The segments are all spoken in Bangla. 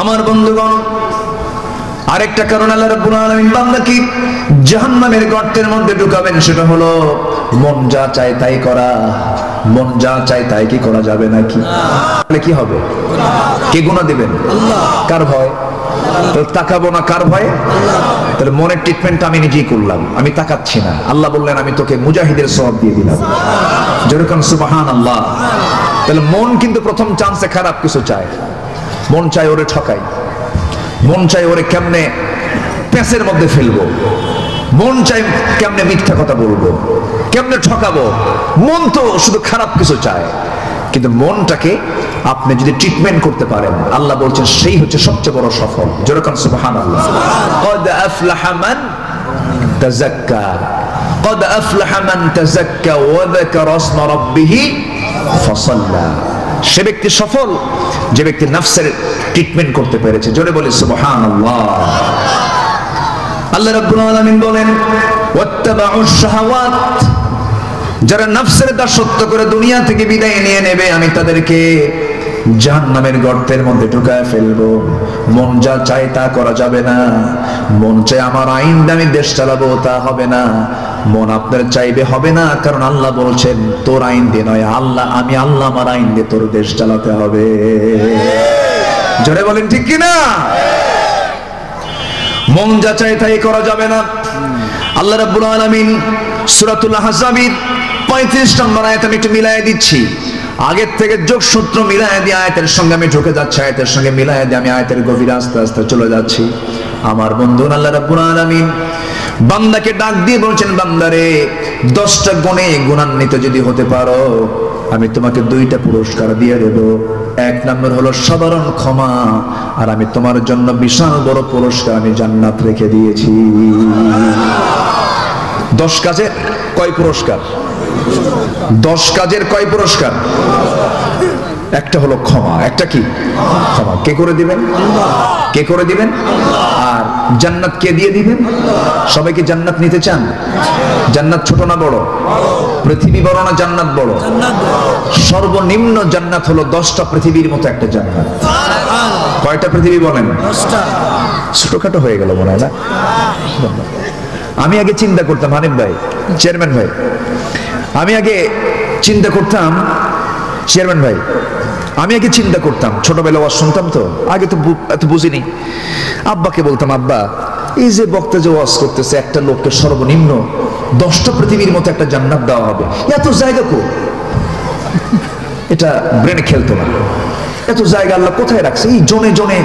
আমার বন্ধুগণ, আরেকটা কারণ আল্লাহ রাব্বুল আলামিন বান্দাকে জাহান্নামের গর্তের মধ্যে ঢুকাবেন, সেটা হলো মন যা চায় তাই করা। মন যা চায় তাই কি করা যাবে নাকি? তাহলে কি হবে? কে গুনাহ দিবেন? আল্লাহ। কার ভয়? তাকাবো না কার ভয়? তাহলে মনের ট্রিটমেন্ট আমি নিজেই করলাম, আমি তাকাচ্ছি না। আল্লাহ বললেন আমি তোকে মুজাহিদের সওয়াব দিয়ে দিলাম। যেরকম সুবহানাল্লাহ। তাহলে মন কিন্তু প্রথম চান্সে খারাপ কিছু চায়। মন চায় ওরে ঠকাই, মন চাই ওরে কেমনে পেঁচের মধ্যে ফেলবো, মন চাই কেমনে মিথ্যা কথা বলবো, কেমনে ঠকাবো। মন তো শুধু খারাপ কিছু চায়। কিন্তু মনটাকে আপনি যদি ট্রিটমেন্ট করতে পারেন, আল্লাহ বলছেন সেই হচ্ছে সবচেয়ে বড় সফল। যেরকম সুবহানাল্লাহ। قد أفلح من تزكى قد أفلح من تزكى وذكر اسم ربه فصلى। সে ব্যক্তি সফল যে ব্যক্তি নফসের ট্রিটমেন্ট করতে পেরেছে। জোরে বলি সুবহানাল্লাহ। আল্লাহ রাব্বুল আলামিন বলেন ওয়াত্তাবাউশ শাহাওয়াত, যারা নফসের দাসত্ব করে দুনিয়া থেকে বিদায় নিয়ে নেবে, আমি তাদেরকে জাহান্নামের গর্তের মধ্যে ঢুকায় ফেলবো। মন যা চায় তা করা যাবে না। মন চায় আমার আইন দিয়ে আমি দেশ চালাবো, তা হবে না। মন আপনার চাইবে হবে না, কারণ আল্লাহ বলছেন তোর আইন দিয়ে নয়, আমি আল্লাহ আমার আইন দিয়ে তোর দেশ চালাতে হবে। জোরে বলেন ঠিক কিনা? মন যা চায় তাই করা যাবে না। আল্লাহ রাব্বুল আলামিন সূরাতুল আহজাবের 35 নম্বর আয়াত আমি একটু মিলায়ে দিচ্ছি। আগের থেকে যোগসূত্র মিলায়ে দিয়ে আয়াতের সঙ্গে আমি ঢুকে যাচ্ছি, আয়াতের সঙ্গে মিলায়ে দিয়ে আমি আয়াতের গভীরে আস্তে আস্তে চলে যাচ্ছি। আমার বন্ধু আল্লাহ রাব্বুল আলামিন বান্দাকে ডাক দিয়ে বলছেন, বান্দারে 10টা গুণে গুণান্বিত যদি হতে পারো, আমি তোমাকে 2টা পুরস্কার দিয়ে দেব। 1 নম্বর হলো সাধারণ ক্ষমা, আর আমি তোমার জন্য বিশাল বড় পুরস্কার আমি জান্নাত রেখে দিয়েছি। 10 কাজের কয় পুরস্কার? 10 কাজের কয় পুরস্কার? একটা হলো ক্ষমা। একটা কি? ক্ষমা। কে করে দিবেন? কে করে দিবেন? আর জান্নাত কে দিয়ে দিবেন? সবাই কি জান্নাত নিতে চান? জান্নাত ছোট না বড়? পৃথিবী বড় না জান্নাত বড়? সর্বনিম্ন জান্নাত হলো 10টা পৃথিবীর মতো একটা জান্নাত। কয়টা পৃথিবী বলেন? 10টা। ছোটখাটো হয়ে গেল মনে হয় না? আমি আগে চিন্তা করতাম, হানিফ ভাই, চেয়ারম্যান ভাই, আমি আগে চিন্তা করতাম, চেয়ারম্যান ভাই, আমি আগে চিন্তা করতাম, ছোটবেলা ওয়াজ শুনতাম তো, আগে তো এত বুঝিনি। আব্বাকে বলতাম, আব্বা এই যে বক্তা যে ওয়াজ করতেছে, একটা লোককে সর্বনিম্ন 10টা পৃথিবীর মতো একটা জান্নাত দেওয়া হবে, এত জায়গা কো? এটা ব্রেনে খেলতো না। এত জায়গা আল্লাহ কোথায় রাখছে? এই জনে জনে,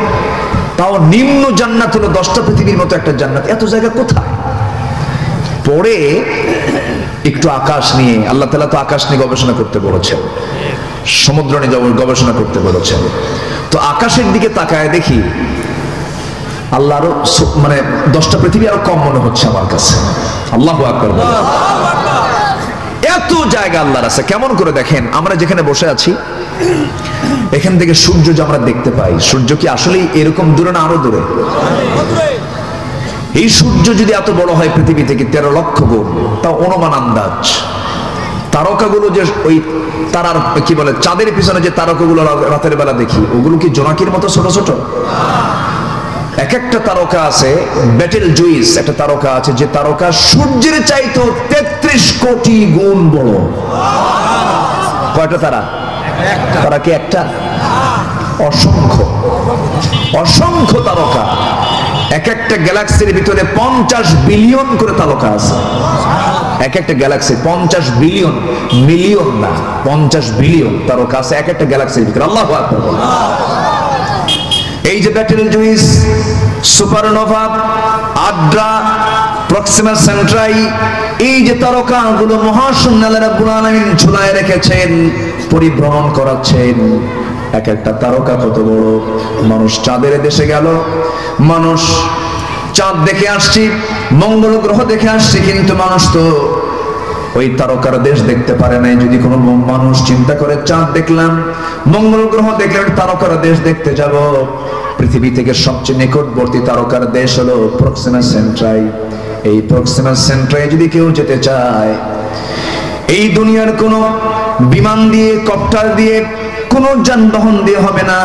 তাও নিম্ন জান্নাত হলো 10টা পৃথিবীর মতো একটা জান্নাত, এত জায়গা কোথায়? পরে একটু আকাশ নিয়ে, আল্লাহ তাআলা তো আকাশ নিয়ে গবেষণা করতে বলেছেন, সমুদ্র নিয়ে গবেষণা করতে বলেছেন। তো আকাশের দিকে তাকায় দেখি আল্লাহ আরো মানে 10টা পৃথিবী আরো কম মনে হচ্ছে আমার কাছে। আল্লাহু আকবার। এত জায়গা আল্লাহর আছে। কেমন করে দেখেন, আমরা যেখানে বসে আছি এখান থেকে সূর্য যে আমরা দেখতে পাই, সূর্য কি আসলে এরকম দূরে না আরো দূরে? এই সূর্য যদি এত বড় হয় পৃথিবী থেকে 13 লক্ষ গুণ, তাও অনুমান আন্দাজ। তারকাগুলো যে ওই তারার কি বলে চাঁদের পিছনে যে তারকাগুলো রাতের বেলা দেখি, ওগুলো কি জোনাকির মতো ছোট ছোট? এক একটা তারকা আছে, বেটেল জুইস একটা তারকা আছে, যে তারকা সূর্যের চাইতো 33 কোটি গুণ বড়। কয়টা তারা? তারা কি একটা? অসংখ্য অসংখ্য তারকা। এক একটা গ্যালাক্সির ভিতরে 50 বিলিয়ন করে তারকা আছে। এক একটা গ্যালাক্সি 50 বিলিয়ন, মিলিয়ন না, 50 বিলিয়ন তারকা আছে এক একটা গ্যালাক্সির ভিতরে। আল্লাহু আকবার। এই যে বেটেলজুইস, সুপারনোভা, আদ্রা, প্রক্সিমা সেন্ট্রাই, এই যে তারকাগুলো মহাশূন্যে আল্লাহ রাব্বুল আলামিন ঝুলায় রেখেছেন, পরিভ্রমণ করাচ্ছেন। এক একটা তারকা কত বড়। মানুষ চাঁদের দেশে গেল, মানুষ চাঁদ দেখে আসছি, মঙ্গল গ্রহ দেখে আসছি, কিন্তু মানুষ তো ওই তারকার দেশ দেখতে পারে নাই। যদি কোনো মানুষ চিন্তা করে চাঁদ দেখলাম, মঙ্গল গ্রহ দেখলাম, তারকার দেশ দেখতে যাব, পৃথিবী থেকে সবচেয়ে নিকটবর্তী তারকার দেশ হলো প্রক্সিমা সেন্ট্রাই। এই প্রক্সিমা সেন্ট্রাই যদি কেউ যেতে চায়, এই দুনিয়ার কোনো বিমান দিয়ে, কপ্টার দিয়ে, কোনো যানবাহন দিয়ে হবে না।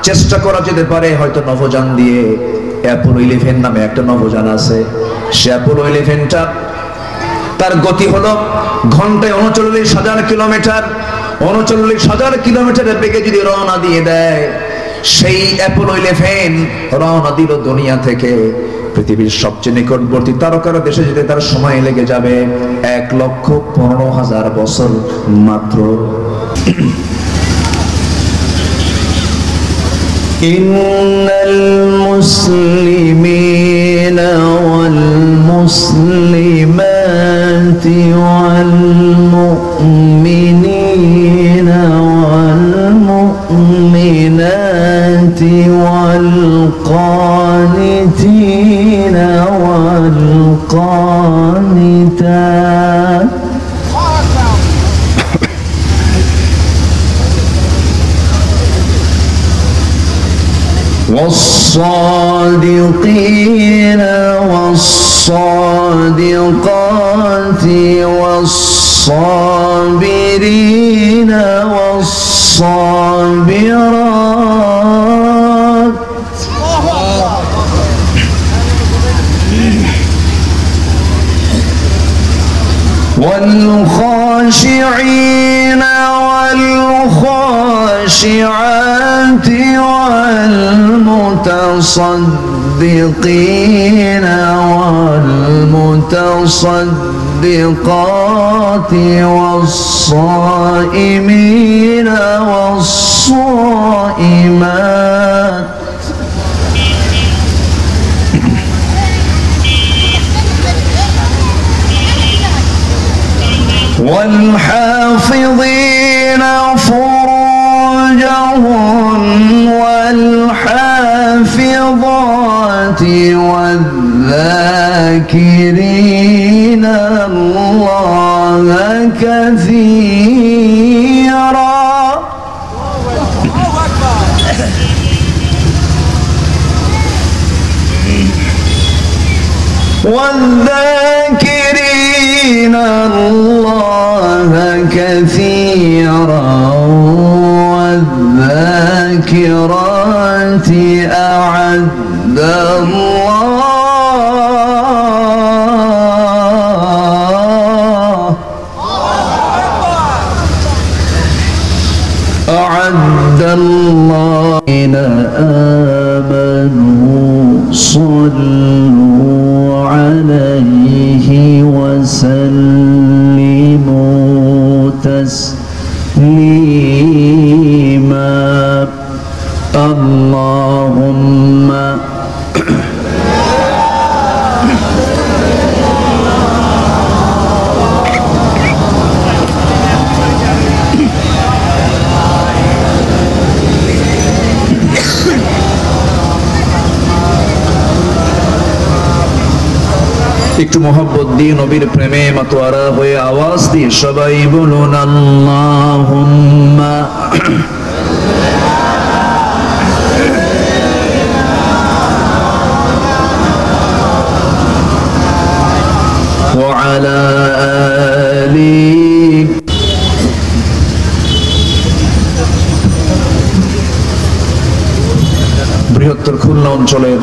চেষ্টা করা যেতে পারে হয়তো নভোযান দিয়ে। অ্যাপোলো 11 নামে একটা নভোযান আছে, সে অ্যাপোলো 11টা তার গতি হলো ঘন্টায় 39,000 কিলোমিটার। 39,000 কিলোমিটারের বেগে যদি রওনা দিয়ে দেয়, সেই অ্যাপোলো 11 রওনা দিল দুনিয়া থেকে পৃথিবীর সবচেয়ে নিকটবর্তী তারকার দেশে যেতে তার সময় লেগে যাবে 1,15,000 বছর মাত্র। ইন্নাল মুসলিমিনা ওয়াল মুসলিমাতি ওয়াল মুমিনিনা ওয়াল মুমিনাতি ওয়াল কানিতিনা ওয়াল কানিতাত والصادقين والصادقات والصابرين والصابرات والخاشعين والخاشعات والمتصدقين والمتصدقات والصائمين والصائمات والحافظين فروجهم والحافظات والذاكرين الله كثيرا والذاكرين الله كثيرا والذاكرات أعد الله إن آمنوا صلوا عليه وسلموا تسليما اللهم একটু মোহাব্বত দিয়ে নবীর প্রেমে মাতোয়ারা হয়ে আওয়াজ দিয়ে সবাই বলুন আল্লাহুম্মা ওয়া আলা আলি। বৃহত্তর খুলনা অঞ্চলের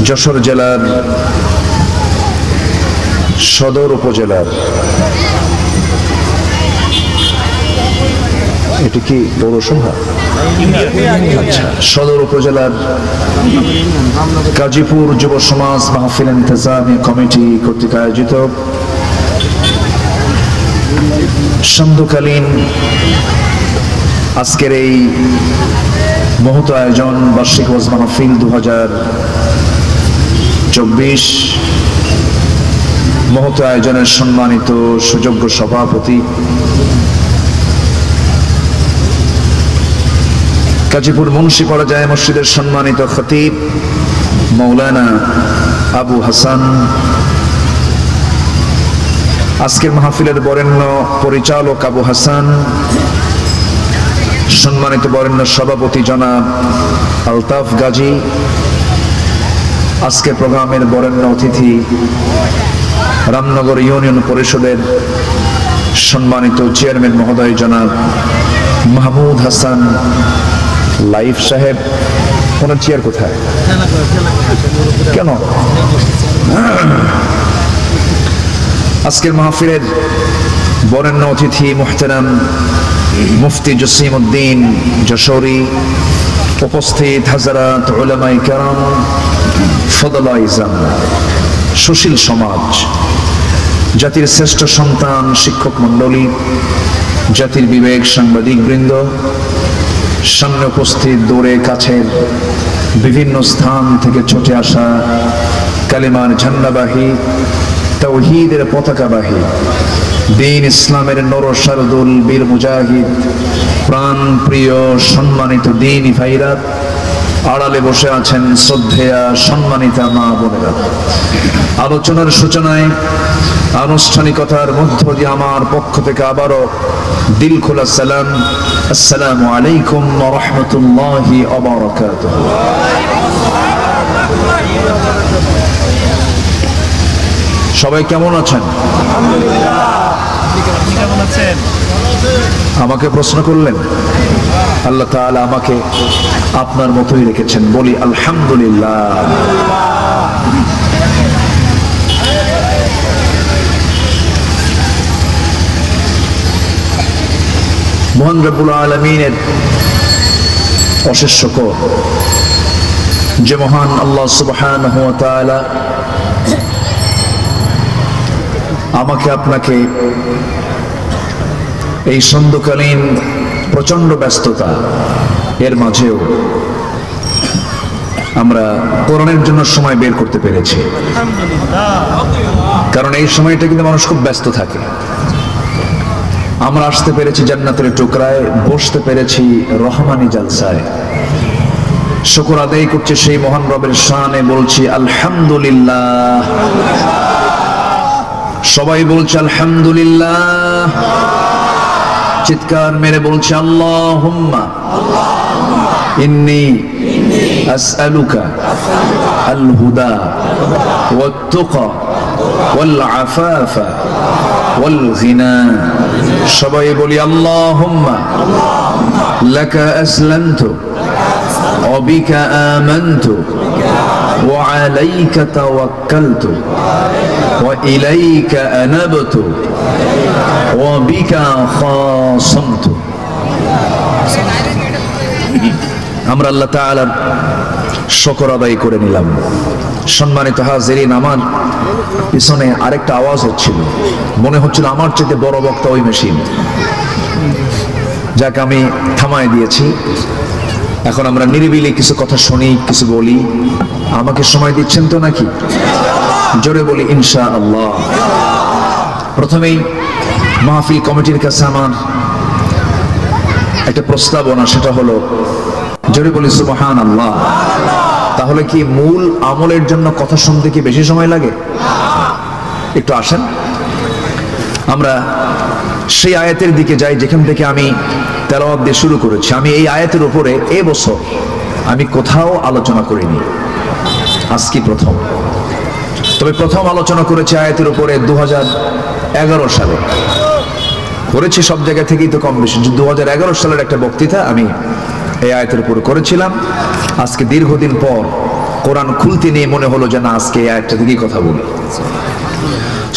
যশোর জেলার সদর উপজেলার, এটি কি পৌরসভা? আচ্ছা, সদর উপজেলার গাজীপুর যুব সমাজ মাহফিল ইন্তেজামি কমিটি কর্তৃক আয়োজিত সান্ধ্যকালীন আজকের এই মহৎ আয়োজন বার্ষিক ওয়াজ মাহফিল 2024 মহৎ আয়োজনের সম্মানিত সুযোগ্য সভাপতি গাজীপুর মুন্সিপাড়া জায়ে মসজিদের সম্মানিত খতিব মাওলানা আবু হাসান, আজকের মাহফিলের বরেণ্য পরিচালক আবু হাসান, সম্মানিত বরেণ্য সভাপতি জনাব আলতাফ গাজী, আজকের প্রোগ্রামের বরেণ্য অতিথি রামনগর ইউনিয়ন পরিষদের সম্মানিত চেয়ারম্যান মহোদয় জনাব মাহমুদ হাসান লাইফ সাহেব, ওনার চেয়ার কোথায়? কেন? আজকের মাহফিলের বরেণ্য অতিথি মুহতারাম মুফতি জসিমউদ্দিন যশোরী, উপস্থিত হাজারাত উলামায়ে কেরাম, ফদলা ইজাম, সুশীল সমাজ, জাতির শ্রেষ্ঠ সন্তান শিক্ষক মণ্ডলী, জাতির বিবেক সাংবাদিক বৃন্দ, সামনে উপস্থিত দূরে কাছের বিভিন্ন স্থান থেকে ছুটে আসা কালিমার ঝান্ডাবাহী, তাওহীদের পতাকাবাহী, দ্বীন ইসলামের নরসারদুল বীর মুজাহিদ, প্রাণ প্রিয় সম্মানিত দ্বীনি ভাইরা, আড়ালে বসে আছেন শ্রদ্ধেয়া সম্মানিতা মা বোনেরা। আলোচনার সূচনায় আনুষ্ঠানিকতার মধ্য দিয়ে আমার পক্ষ থেকে আবারও দিল খোলা সালাম, আসসালামু আলাইকুম ওয়া রাহমাতুল্লাহি ওয়া বারাকাতুহু। সবাই কেমন আছেন? আমাকে প্রশ্ন করলেন, আল্লাহ তাআলা আমাকে আপনার মতোই রেখেছেন, বলি আলহামদুলিল্লাহ। মহান রব্বুল আলামিনের অশেষ শুকর যে মহান আল্লাহ সুবহানাহু ওয়া তাআলা আমাকে আপনাকে এই সন্ধ্যকালীন প্রচন্ড ব্যস্ততা এর মাঝেও আমরা কোরআনের জন্য সময় বের করতে পেরেছি। কারণ এই সময়টা কিন্তু মানুষ খুব ব্যস্ত থাকে। আমরা আসতে পেরেছি জান্নাতের টুকরায়, বসতে পেরেছি রহমানি জালসায়। শুকর আদায় করছে সেই মহান রবের শানে, বলছি আলহামদুলিল্লাহ। সবাই বলছে আলহামদুলিল্লাহ, চিৎকার মেরে বলছে আল্লাহুম্মা ইন্নী আসআলুকা আল হুদা ওয়াত তুকা ওয়াল আফাফা ওয়াল গিনা। সবাই বলি আল্লাহুম্মা লাকা আসলামতু ওয়া বিকা আমানতু ওয়া আলাইকা তাওয়াক্কালতু ওয়া ইলাইকা আনাবতু ওয়া বিকা খাসামতু। আমরা আল্লাহ তাআলার শুকর আদায় করে নিলাম। সম্মানিত হাজিরিন, আমার পিছনে আরেকটা আওয়াজ হচ্ছিল, মনে হচ্ছিল আমার চেয়ে বড় বক্তা ওই মেশিন, যাকে আমি থামায় দিয়েছি। এখন আমরা নিরিবিলি কিছু কথা শুনি, কিছু বলি। আমাকে সময় দিচ্ছেন তো নাকি? জোরে বলি ইনশাআল্লাহ। প্রথমেই মাহফিল কমিটির কাছে আমার একটা প্রস্তাবনা, সেটা হলো জোরে বলি সুবহানাল্লাহ। তাহলে কি মূল আমলের জন্য কথা শুনতে কি বেশি সময় লাগে? একটু আসেন আমরা সেই আয়াতের দিকে যাই যেখান থেকে আমি তেলাওয়াত দিয়ে শুরু করেছি। আমি এই আয়াতের উপরে এবছর আমি কোথাও আলোচনা করিনি, আজকে প্রথম। তবে প্রথম আলোচনা করেছি আয়াতের উপরে 2011 সালে করেছি। সব জায়গা থেকেই তো কম বেশি 2011 সালের একটা বক্তৃতা আমি এই আয়াতের উপর করেছিলাম। আজকে দীর্ঘদিন পর কোরআন খুলতে নিয়ে মনে হলো যে না, আজকে এই আয়াতটা থেকেই কথা বলি।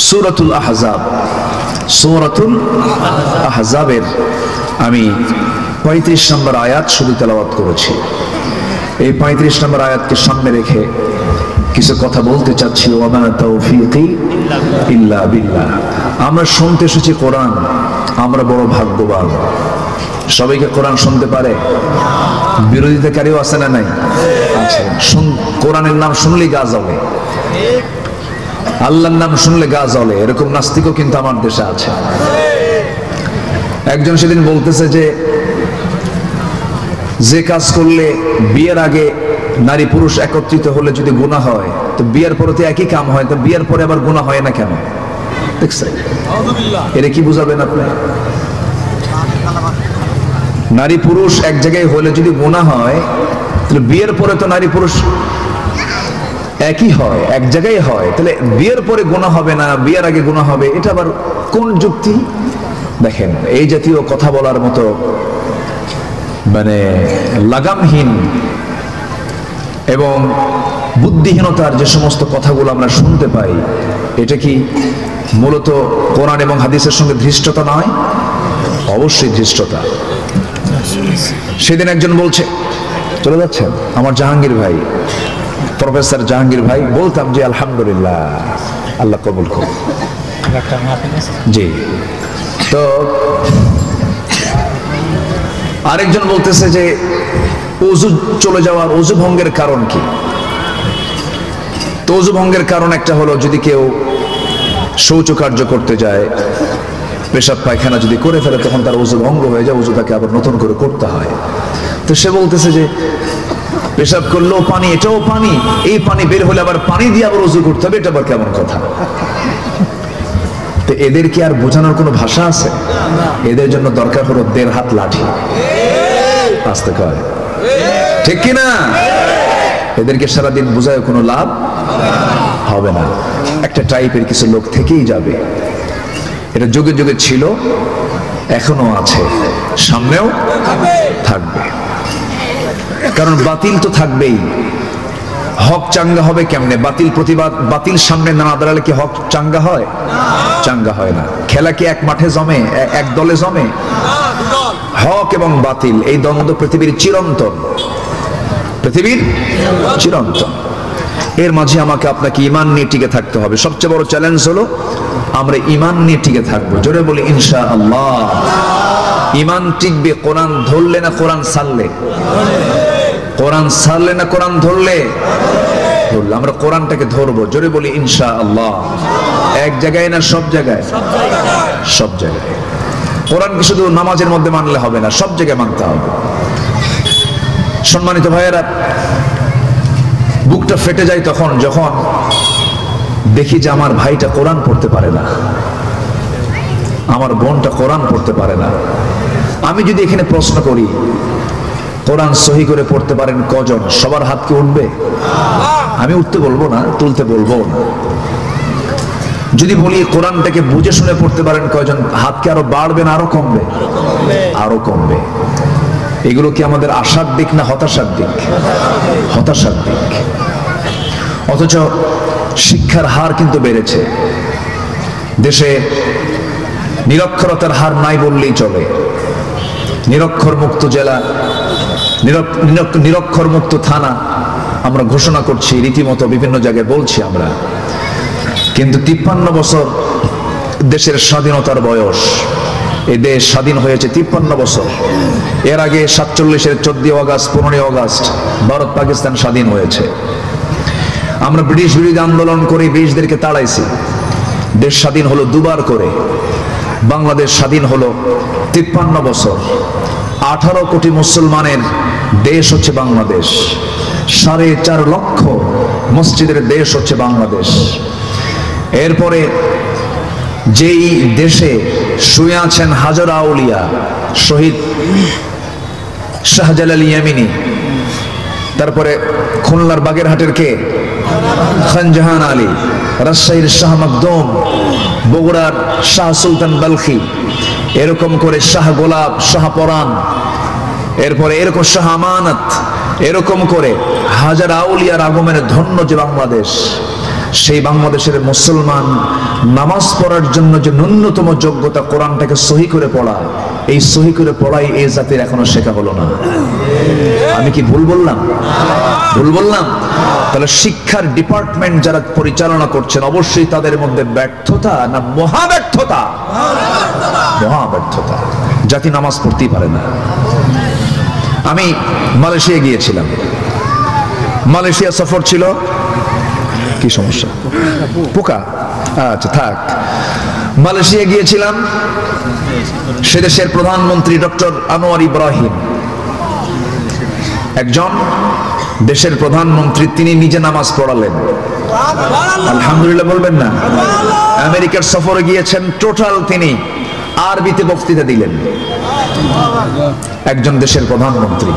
সূরাতুল আহজাব, সূরাতুল আহজাবের আমি 35 নম্বর আয়াত শুধু তেলাওয়াত করেছি। এই 35 নম্বর আয়াতকে সামনে রেখে কিছু কথা বলতে চাচ্ছি। ওয়া মা তাওফীকি ইল্লা বিল্লাহ। আমরা শুনতে এসেছি কোরআন, আমরা বড় ভাগ্যবান। সবাইকে কোরআন শুনতে পারে? বিরোধিতাকারীও আছে না নাই? আছে। কোরআনের নাম শুনলেই গা জ্বলে, আল্লাহর নাম শুনলে গা জ্বলে, এরকম নাস্তিকও কিন্তু আমার দেশে আছে। একজন সেদিন বলতেছে যে কাজ করলে বিয়ের আগে নারী পুরুষ একত্রিত হলে যদি গুনাহ হয়, তো বিয়ের পরে তো একই কাম হয়, তো বিয়ের পরে আবার গুনাহ হয় না কেন? দেখছেন? এটা কি বুঝাবেন আপনি? নারী পুরুষ এক জায়গায় হলে যদি গুনাহ হয়, তাহলে বিয়ের পরে তো নারী পুরুষ একই হয়, এক জায়গায় হয়, তাহলে বিয়ের পরে গুনাহ হবে না, বিয়ের আগে গুনাহ হবে, এটা আবার কোন যুক্তি? দেখেন, এই জাতীয় কথা বলার মতো মানে লাগামহীন এবং বুদ্ধিহীনতার যে সমস্ত কথাগুলো আমরা শুনতে পাই, এটা কি মূলত কোরআন এবং হাদিসের সঙ্গে ধৃষ্টতা নয়? অবশ্যই ধৃষ্টতা। সেদিন একজন বলছে, চলে যাচ্ছেন, আমার জাহাঙ্গীর ভাই, প্রফেসর জাহাঙ্গীর ভাই, বলতাম যে আলহামদুলিল্লাহ, আল্লাহ কবুল করুন। জি। তো আরেকজন বলতেছে যে ওযু চলে যাওয়ার, ওযু ভঙ্গের কারণ কি? তো ওযু ভঙ্গের কারণ একটা হলো, যদি কেউ শৌচ কার্য করতে যায়, পেশাব পায়খানা যদি করে ফেলে, তখন তার ওযু ভঙ্গ হয়ে যায়, ওযু তাকে আবার নতুন করে করতে হয়। তো সে বলতেছে যে পেশাব করলেও পানি, এটাও পানি, এই পানি বের হলে আবার পানি দিয়ে আবার ওযু করতে হবে, এটা আবার কেমন কথা? তো এদের কি আর বোঝানোর কোনো ভাষা আছে? এদের জন্য দরকার হলো 1.5 হাত লাঠি। আসতে কয়, ঠিক কিনা? এদেরকে সারাদিন বোঝায় কোনো লাভ হবে না। একটা টাইপের কিছু লোক থেকেই যাবে। এটা যুগে যুগে ছিল, এখনো আছে, সামনেও থাকবে। কারণ বাতিল তো থাকবেই। হক চাঙ্গা হবে কেমনে? বাতিল প্রতিবাদ, বাতিল সামনে না দাঁড়ালে কি হক চাঙ্গা হয়? চাঙ্গা হয় না। খেলা কি এক মাঠে জমে, এক দলে জমে? হক এবং বাতিল এই দ্বন্দ্ব পৃথিবীর চিরন্তন, পৃথিবীর চিরন্তন। এর মাঝে আমাকে আপনাকে ঈমান নিয়ে টিকে থাকতে হবে। সবচেয়ে বড় চ্যালেঞ্জ হলো আমরা ঈমান নিয়ে টিকে থাকবো। জোরে বলি ইনশাআল্লাহ। ঈমান টিকবে কোরআন ধরলে না কোরআন ছাড়লে? কোরআন ছাড়লে না কোরআন ধরলে? ধরলে। আমরা কোরআনটাকে ধরবো। জোরে বলি ইনশাআল্লাহ। এক জায়গায় না সব জায়গায়? সব জায়গায়। কোরআনকে শুধু নামাজের মধ্যে মানলে হবে না, সব জায়গায় মানতে হবে। সম্মানিত ভাইয়েরা, বুকটা ফেটে যায় তখন যখন দেখি যে আমার ভাইটা কোরআন পড়তে পারে না, আমার বোনটা কোরআন পড়তে পারে না। আমি যদি এখানে প্রশ্ন করি, কোরআন সহি করে পড়তে পারেন কজন? সবার হাত কি উঠবে? আমি উঠতে বলবো না, তুলতে বলবো না। যদি বলি কোরআনটাকে বুঝে শুনে পড়তে পারেন কয়জন? হাত কি আরো বাড়বে না আরো কমবে? আরো কমবে। এগুলো কি আমাদের আশার দিক না হতাশার দিক? হতাশার দিক। অথচ শিক্ষার হার কিন্তু বেড়েছে। দেশে নিরক্ষরতার হার নাই বললেই চলে। নিরক্ষর মুক্ত জেলা, নিরক্ষর মুক্ত থানা আমরা ঘোষণা করছি, রীতিমতো বিভিন্ন জায়গায় বলছি আমরা। কিন্তু 53 বছর দেশের স্বাধীনতার বয়স। এই দেশ স্বাধীন হয়েছে 53 বছর। এর আগে 47-এর 14 আগস্ট 15 আগস্ট ভারত পাকিস্তান স্বাধীন হয়েছে। আমরা ব্রিটিশ বিরোধী আন্দোলন করে ব্রিটিশদেরকে তাড়াইছি। দেশ স্বাধীন হলো দুবার করে। বাংলাদেশ স্বাধীন হলো 53 বছর। 18 কোটি মুসলমানের দেশ হচ্ছে বাংলাদেশ। 4.5 লক্ষ মসজিদের দেশ হচ্ছে বাংলাদেশ। এরপরে যেই দেশে শুয়ে আছেন হাজার আউলিয়া, শহীদ শাহজালাল ইয়ামিনী, তারপরে খুলনার বাগেরহাটের কে? খানজাহান আলী, রাজশাহীর শাহ মাকদুম, বগুড়ার শাহ সুলতান বালখি, এরকম করে শাহ গোলাপ, শাহ পরান, এরপরে এরকম শাহ আমানত, এরকম করে হাজার আউলিয়ার আগমনে ধন্য যে বাংলাদেশ, সেই বাংলাদেশের মুসলমান নামাজ পড়ার জন্য যে ন্যূনতম যোগ্যতা কোরআনটাকে সহি করে পড়া, এই সহি করে পড়াই এই জাতির এখনো শেখা হলো না। আমি কি ভুল বললাম? ভুল বললাম? তাহলে শিক্ষার ডিপার্টমেন্ট যারা পরিচালনা করছেন, অবশ্যই তাদের মধ্যে ব্যর্থতা না মহাব্যর্থতা? মহাব্যর্থতা। জাতি নামাজ পড়তেই পারে না। আমি মালয়েশিয়া গিয়েছিলাম। মালয়েশিয়া সফর ছিল। কি সমস্যা? পোকা? আচ্ছা থাক। মালয়েশিয়া গিয়েছিলাম। সে দেশের প্রধানমন্ত্রী ডক্টর আনোয়ার ইব্রাহিম, একজন দেশের প্রধানমন্ত্রী, তিনি নিজে নামাজ পড়ালেন। আলহামদুলিল্লাহ বলবেন না? আমেরিকার সফরে গিয়েছেন, টোটাল তিনি আরবিতে বক্তৃতা দিলেন, একজন দেশের প্রধানমন্ত্রী।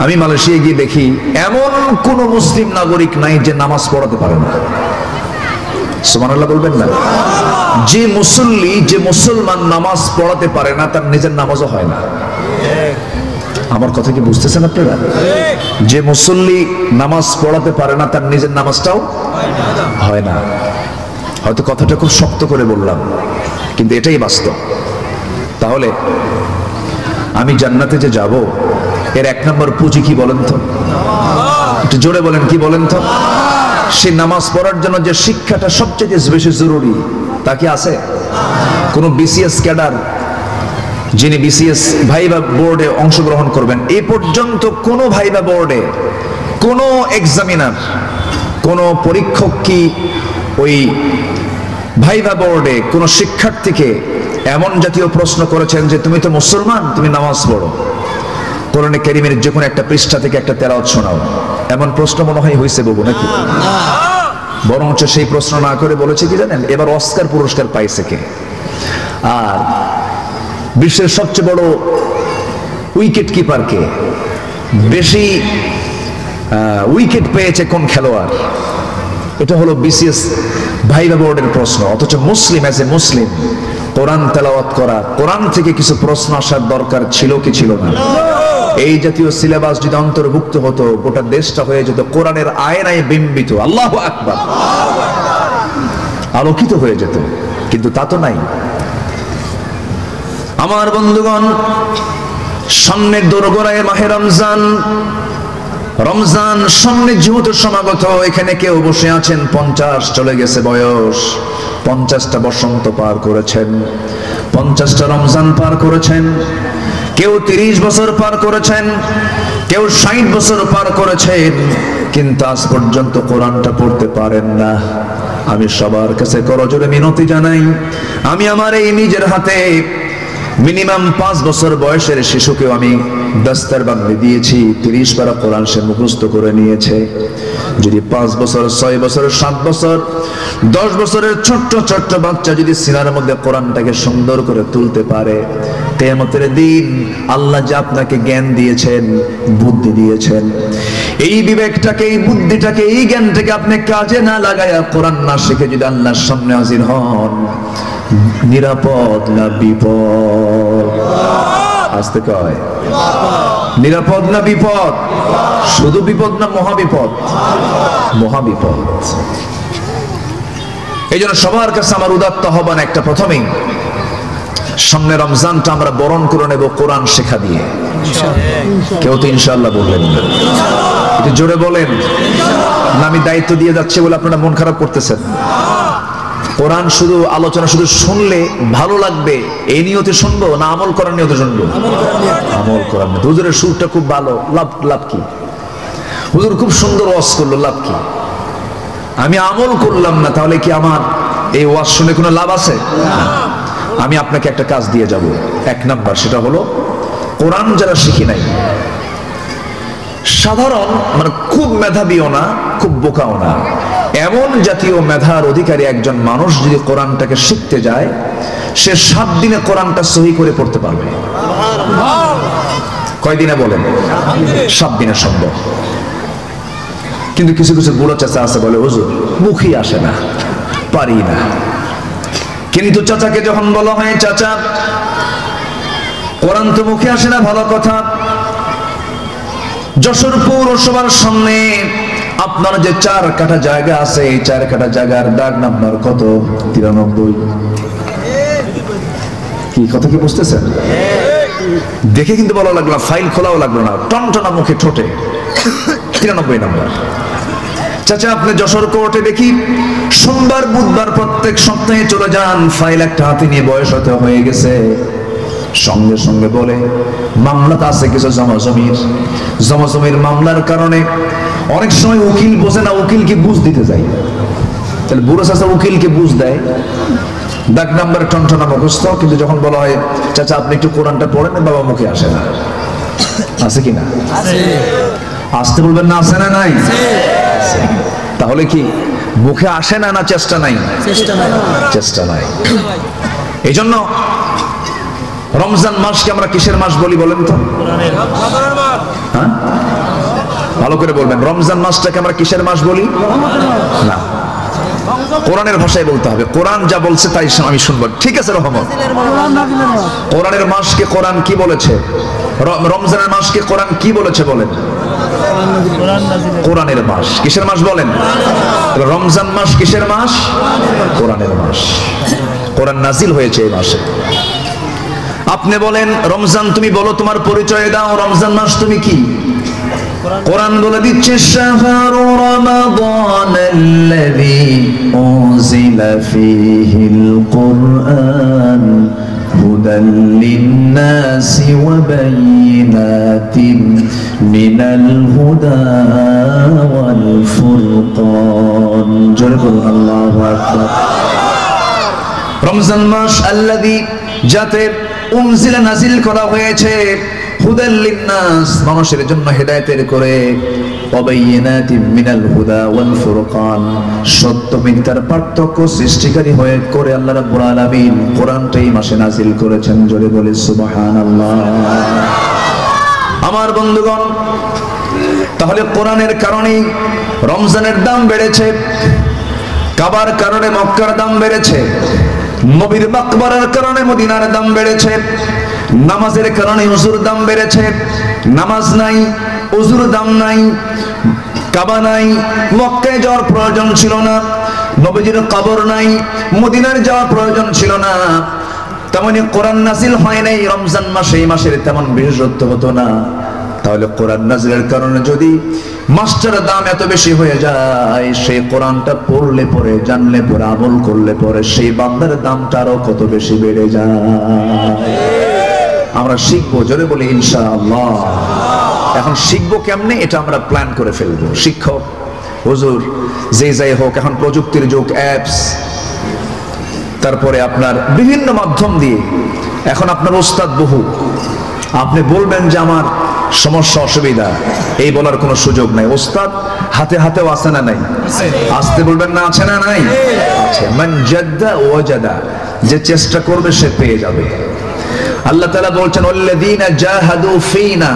আমি মালয়েশিয়া গিয়ে দেখি এমন কোন মুসলিম নাগরিক নাই যে নামাজ পড়াতে পারে না। সুবহানাল্লাহ বলবেন না? যে মুসল্লি, যে মুসলমান নামাজ পড়াতে পারে না, তার নিজের নামাজও হয় না। আমার কথা কি বুঝতেছেন আপনারা? যে মুসল্লি নামাজ পড়াতে পারে না তার নিজের নামাজটাও হয় না। হয়তো কথাটা খুব শক্ত করে বললাম, কিন্তু এটাই বাস্তব। তাহলে আমি জান্নাতে যে যাব, এর 1 নম্বর পুঁজি কি বলেন তো? একটু জোরে বলেন, কি বলেন তো? সেই নামাজ পড়ার জন্য যে শিক্ষাটা সবচেয়ে বেশি জরুরি, তা কি আছে? কোন বিসিএস ক্যাডার যিনি বিসিএস ভাইবা বোর্ডে অংশগ্রহণ করবেন, এই পর্যন্ত কোন ভাইবা বোর্ডে কোন এক্সামিনার, কোন পরীক্ষক কি ওই ভাইবা বোর্ডে কোন শিক্ষার্থীকে এমন জাতীয় প্রশ্ন করেছেন যে তুমি তো মুসলমান, তুমি নামাজ পড়ো, কোরআনে কারীমের যে কোনো একটা পৃষ্ঠা থেকে একটা তেলাওয়াত শোনাও, এমন প্রশ্ন মনে হয় হয়েছে বাবু নাকি? বরঞ্চ সেই প্রশ্ন না করে বলেছে কি জানেন, এবার অস্কার পুরস্কার পাইছে কে? আর বিশ্বের সবচেয়ে বড় উইকেট কিপার কে? বেশি উইকেট পেয়েছে কোন খেলোয়াড়? এটা হলো বিসিএস ভাইবা বোর্ডের প্রশ্ন। অথচ মুসলিম, অ্যাজ এ মুসলিম, কোরআন তেলাওয়াত করা, কোরআন থেকে কিছু প্রশ্ন আসার দরকার ছিল কি ছিল না? এই জাতীয় সিলেবাস যদি অন্তর্ভুক্ত হতো, গোটা দেশটা হয়ে যেত কোরআনের আয়নায় বিম্বিত, আল্লাহু আকবার, আলোকিত হয়ে যেত। কিন্তু তা তো নাই। আমার বন্ধুগণ, সামনের দোরগোড়ায় মাহে রমজান, রমজান সামনে যেহেতু সমাগত, এখানে কেউ বসে আছেন 50 চলে গেছে বয়স, 50টা বসন্ত পার করেছেন, 50টা রমজান পার করেছেন, কেউ 30 বছর পার করেছেন, কেউ 60 বছর পার করেছেন, কিন্তু আজ পর্যন্ত কোরআনটা পড়তে পারেন না। আমি সবার কাছে করজোড়ে মিনতি জানাই, আমি আমার এই নিজের হাতে মিনিমাম 5 বছর বয়সের শিশুকেও আমি দস্তারবন্দি দিয়েছি, 30 পারা কোরআন সে মুখস্থ করে নিয়েছে। যদি 5 বছর, 6 বছর, 7 বছর, 10 বছরের ছোট্ট ছোট্ট বাচ্চা যদি সিনার মধ্যে কোরআনটাকে সুন্দর করে তুলতে পারে, কিয়ামতের দিন আল্লাহ যে আপনাকে জ্ঞান দিয়েছেন, বুদ্ধি দিয়েছেন, এই বিবেকটাকে, এই বুদ্ধিটাকে, এই জ্ঞানটাকে আপনি কাজে না লাগায়া, কোরআন না শিখে যদি আল্লাহর সামনে হাজির হন, নিরাপদ না বিপদ? আসতে কয় নিরাপদ না বিপদ? শুধু বিপদ না মহাবিপদ? মহাবিপদ। এই জন্য সবার কাছে আমার উদাত্ত আহ্বান একটা, প্রথমেই সামনে রমজানটা আমরা বরণ করে নেব কোরআন শেখা দিয়ে। কেউ তো ইনশাআল্লাহ বললেন না, একটু জোরে বলেন না। আমি দায়িত্ব দিয়ে যাচ্ছি বলে আপনারা মন খারাপ করতেছেন? কোরআন শুধু আলোচনা, শুধু শুনলে ভালো লাগবে এই নিয়তে শুনবো, না আমল করার নিয়তে শুনবো? আমল করার নিয়তে। হুজুরের সুরটা খুব ভালো, লাভ কি? হুজুর খুব সুন্দর ওয়াজ করলো, লাভ কি? আমি আমল করলাম না, তাহলে কি আমার এই ওয়াজ শুনে কোনো লাভ আছে? আমি আপনাকে একটা কাজ দিয়ে যাব। 1 নাম্বার, সেটা হলো কোরআন যারা শিখি নাই, সাধারণ মানে খুব মেধাবীও না, খুব বোকাও না, এমন জাতীয় মেধার অধিকারী একজন মানুষ যদি কোরআনটাকে শিখতে যায়, সে 7 দিনে কোরআনটা সহি করে পড়তে পারবে। কয়দিনে বলেন? 7 দিনে সম্ভব। কিন্তু কিছু কিছু বুড়ো চাচা আছে, বলে হুজুর মুখই আসে না, পারি না। কিন্তু চাচাকে যখন বলা হয়, চাচা কোরআন তো মুখে আসে না, ভালো কথা, যশোর পৌরসভার সামনে আপনার যে 4 কাঠা জায়গা আছে, এই 4 কাঠা জায়গার দাগ নাম্বার কত? 93। কি কথা কি বুঝতেছেন? দেখে কিন্তু বলা লাগলো, ফাইল খোলাও লাগলো না, টনটনা মুখে ঠোঁটে 93 নাম্বার। চাচা আপনি যশোর কোর্টে দেখি সোমবার বুধবার প্রত্যেক সপ্তাহে চলে যান, ফাইল একটা হাতে নিয়ে, বয়স হতে হয়ে গেছে, সঙ্গে সঙ্গে বলে মামলাতে আছে কিছু জমাজমির মামলার কারণে অনেক সময় উকিল বোঝে না, উকিলকে বুঝ দিতে যায়। তাহলে বুড়ো চাচা উকিলকে বুঝ দেয়, দাগ নাম্বার টনটনা মুখস্থ, কিন্তু যখন বলা হয় চাচা আপনি একটু কোরআনটা পড়েন, বাবা মুখে আসে না। আছে কি না? আসতে বলবেন না, আছে না নাই? তাহলে কি মুখে আসে না, না চেষ্টা নাই? চেষ্টা নাই। এই জন্য রমজান মাসকে আমরা কিসের মাস বলি বলেন তো? হ্যাঁ, ভালো করে বলবেন, রমজান মাসটাকে আমরা কিসের মাস বলি? না, কোরআনের ভাষায় বলতে হবে। কোরআন যা বলছে তাই আমি শুনবো, ঠিক আছে রহমত? কোরআনের মাসকে কোরআন কি বলেছে? রমজানের মাসকে কোরআন কি বলেছে বলেন? কোরআনের মাস। কিসের মাস বলেন? রমজান মাস কিসের মাস? কোরআনের মাস। কোরআন নাজিল হয়েছে এই মাসে। আপনি বলেন রমজান, তুমি বলো, তোমার পরিচয় দাও, রমজান মাস তুমি কি? কোরআন বলে দিচ্ছে শাহরু রমাদানাল্লাযী উনজিলা ফীহিল কুরআন হুদাল লিন-নাসি ওয়া বায়িনাতিন মিনাল হুদা ওয়াল ফুরকান। জোরে বলুন আল্লাহু আকবার। রমজান মাস আল্লাযী, যাতে উনজিলা নাজিল করা হয়েছে, হুদাল লিন-নাস, মানুষের জন্য হেদায়েতের করে, ওয়া বায়িনাতিন মিনাল হুদা ওয়াল ফুরকান, সত্য মিথ্যার পার্থক্য সৃষ্টিকারী হয়ে করে আল্লাহ রাব্বুল আলামিন কোরআনটা এই মাসে নাজিল করেছেন। জোরে বলে সুবহানাল্লাহ। আমার বন্ধুগণ, তাহলে কোরআনের কারণেই রমজানের দাম বেড়েছে, কাবার কারণে মক্কার দাম বেড়েছে, নবীর মাকবারার কারণে মদিনার দাম বেড়েছে, নামাজের কারণে ওযুর দাম বেড়েছে। নামাজ নাই, ওযুর দাম নাই, কাবা নাই, মক্কায় যাওয়ার প্রয়োজন ছিল না, নবীজির কবর নাই, মদিনার যাওয়ার প্রয়োজন ছিল না। তেমনি কোরআন নাজিল হয় নাই রমজান মাসে, এই মাসের তেমন বিশেষত্ব হতো না। তাহলে কোরআন নাজিলের কারণে যদি মাসটার দাম এত বেশি হয়ে যায়, সেই কোরআনটা পড়লে পরে, জানলে পরে, আমল করলে পরে সেই বান্দার দামটা আরো কত বেশি বেড়ে যায়। আমরা শিখবো, জোরে বলি ইনশাআল্লাহ। এখন শিখবো কেমনে, এটা আমরা প্ল্যান করে ফেলবো। শিক্ষক, হুজুর, যে যাই হোক, এখন প্রযুক্তির যুগ, অ্যাপস, তারপরে আপনার বিভিন্ন মাধ্যম দিয়ে এখন আপনার ওস্তাদ বহু। আপনি বলবেন যে আমার সমস্যা অসুবিধা, এই বলার কোনো সুযোগ নাই। ওস্তাদ হাতে হাতেও আছে না নাই? আসতে বলবেন না, আছে না নাই? আছে। মান জাদ্দা ওয়াজাদা, যে চেষ্টা করবে সে পেয়ে যাবে। আল্লাহ তাআলা বলছেন ওয়াল্লাযীনা জাহাদু ফীনা,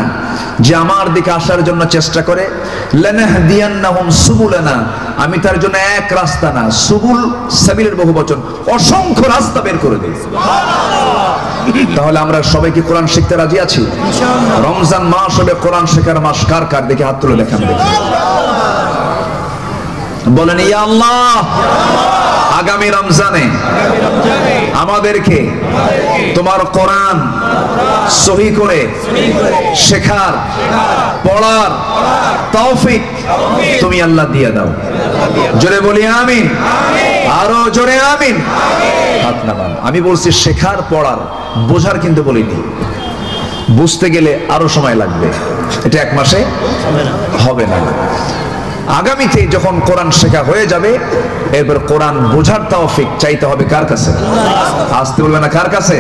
যে আমার দিকে আসার জন্য চেষ্টা করে, লানাহদিয়ান্নাহুম সুবুলানা, আমি তার জন্য এক রাস্তা না, সুবুল সাবিলের বহুবচন, অসংখ্য রাস্তা বের করে দেই। সুবহানাল্লাহ। তাহলে আমরা সবাই কি কোরআন শিখতে রাজি আছি? ইনশাআল্লাহ। রমজান মাস হবে কোরআন শেখার মাস। কার কার দেখে হাত তুলে দেখান দেখি। বলেন ইয়া আল্লাহ, আগামী রমজানে আমাদেরকে তোমার কোরআন সহি করে শেখার, পড়ার তৌফিক তুমি আল্লাহ দিয়ে দাও। জোরে বলি আমিন। আরো জোরে আমিন। হাত নামান। আমি বলছি শেখার, পড়ার, বোঝার কিন্তু বলিনি। বুঝতে গেলে আরো সময় লাগবে, এটা এক মাসে হবে না। আগামীতে যখন কোরআন শেখা হয়ে যাবে, এরপর কোরআন বোঝার তৌফিক চাইতে হবে কার কাছে? আসতে বলবে না, কার কাছে?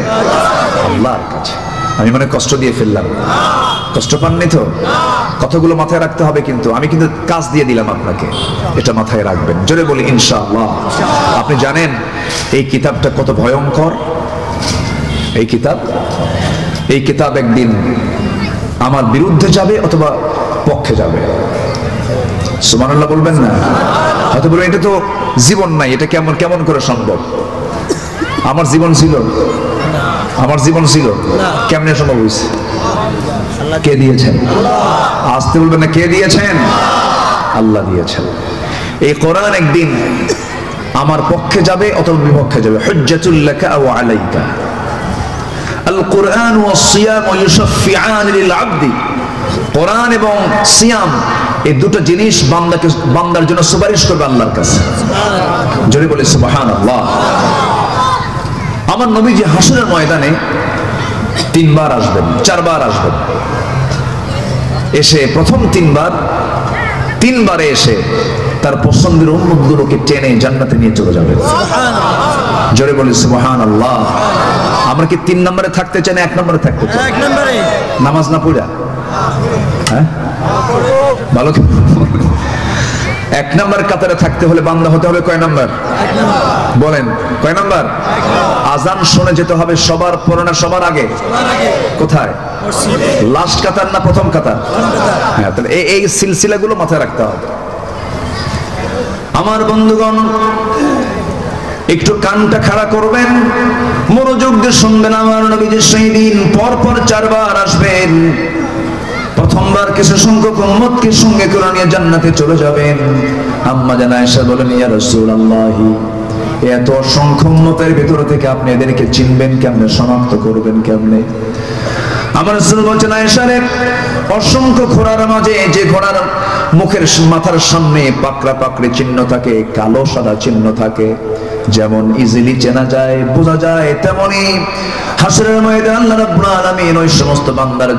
আল্লাহর কাছে। আমি মনে কষ্ট দিয়ে ফেললাম, কষ্ট পাননি তো? কথাগুলো মাথায় রাখতে হবে, কিন্তু আমি কিন্তু কাজ দিয়ে দিলাম আপনাকে, এটা মাথায় রাখবেন। জোরে বলি ইনশাআল্লাহ। আপনি জানেন এই কিতাবটা কত ভয়ঙ্কর? এই কিতাব একদিন আমার বিরুদ্ধে যাবে অথবা পক্ষে যাবে। সুবহানাল্লাহ বলবেন না? হয়তো বলবেন এটা তো জীবন নাই, এটা কেমন কেমন করে সম্ভব? আমার জীবন ছিল, আমার জীবন ছিল, কেমনে সম্ভব হয়েছে? কে দিয়েছেন? আসতে বলবেন না, কে দিয়েছেন? আল্লাহ দিয়েছেন। এই কোরআন একদিন আমার পক্ষে যাবে অথবা বিপক্ষে যাবে। হুজ্জাতুল লাকা ওয়া আলাইকা। আল কোরআন ওয়াস সিয়াম ইউশাফিআন লিল আবদি। কোরআন এবং সিয়াম, এই দুটো জিনিস বান্দার জন্য সুপারিশ করবে আল্লাহর কাছে। জোরে বলে সুবহানাল্লাহ। আমার নবীজি হাসরের ময়দানে 3 বার আসবেন, 4 বার আসবেন। এসে প্রথম 3 বারে এসে তার পছন্দের উম্মতগুলোকে টেনে জান্নাতে নিয়ে চলে যাবেন। সুবহানাল্লাহ। জোরে বলে সুবহানাল্লাহ। আমরা কি 3 নম্বরে থাকতে চাই না 1 নম্বরে থাকতে চাই? 1 নম্বরে। নামাজ না পড়া? হ্যাঁ, ভালো। 1 নম্বর কাতারে থাকতে হলে বান্দা হতে হবে কয় নম্বর? 1 নম্বর। বলেন কয় নম্বর? আজান শুনে যেতে হবে সবার পরে না সবার আগে? কোথায়? লাস্ট কাতার না প্রথম কাতার? হ্যাঁ, তাহলে এই সিলসিলাগুলো মাথায় রাখতে হবে। আমার বন্ধুগণ, একটু কানটা খাড়া করবেন, মনোযোগ দিয়ে শুনবেন। আমার নবীজি সেই দিন পর পর 4 বার আসবেন। প্রথমবার কিছু সংখ্যক উম্মতকে সঙ্গে করে নিয়ে জান্নাতে চলে যাবেন। আম্মা জান আয়েশা বলেন, ইয়া রাসূলুল্লাহ, এত অসংখ্য উম্মতের ভিতর থেকে আপনি এদেরকে চিনবেন কেমনে, শনাক্ত করবেন কেমনে? আমার রাসূল বলছেন, আয়েশা রে, অসংখ্য ঘোড়ার মাঝে যে ঘোড়ার মুখের মাথার সামনে পাকড়া পাকড়ি চিহ্ন থাকে, কালো সাদা চিহ্ন থাকে, যেমন ইজিলি চেনা যায়, বোঝা যায়, তেমনি হাসরের ময়দানে আল্লাহ রাব্বুল আলামিন ওই সমস্ত বান্দার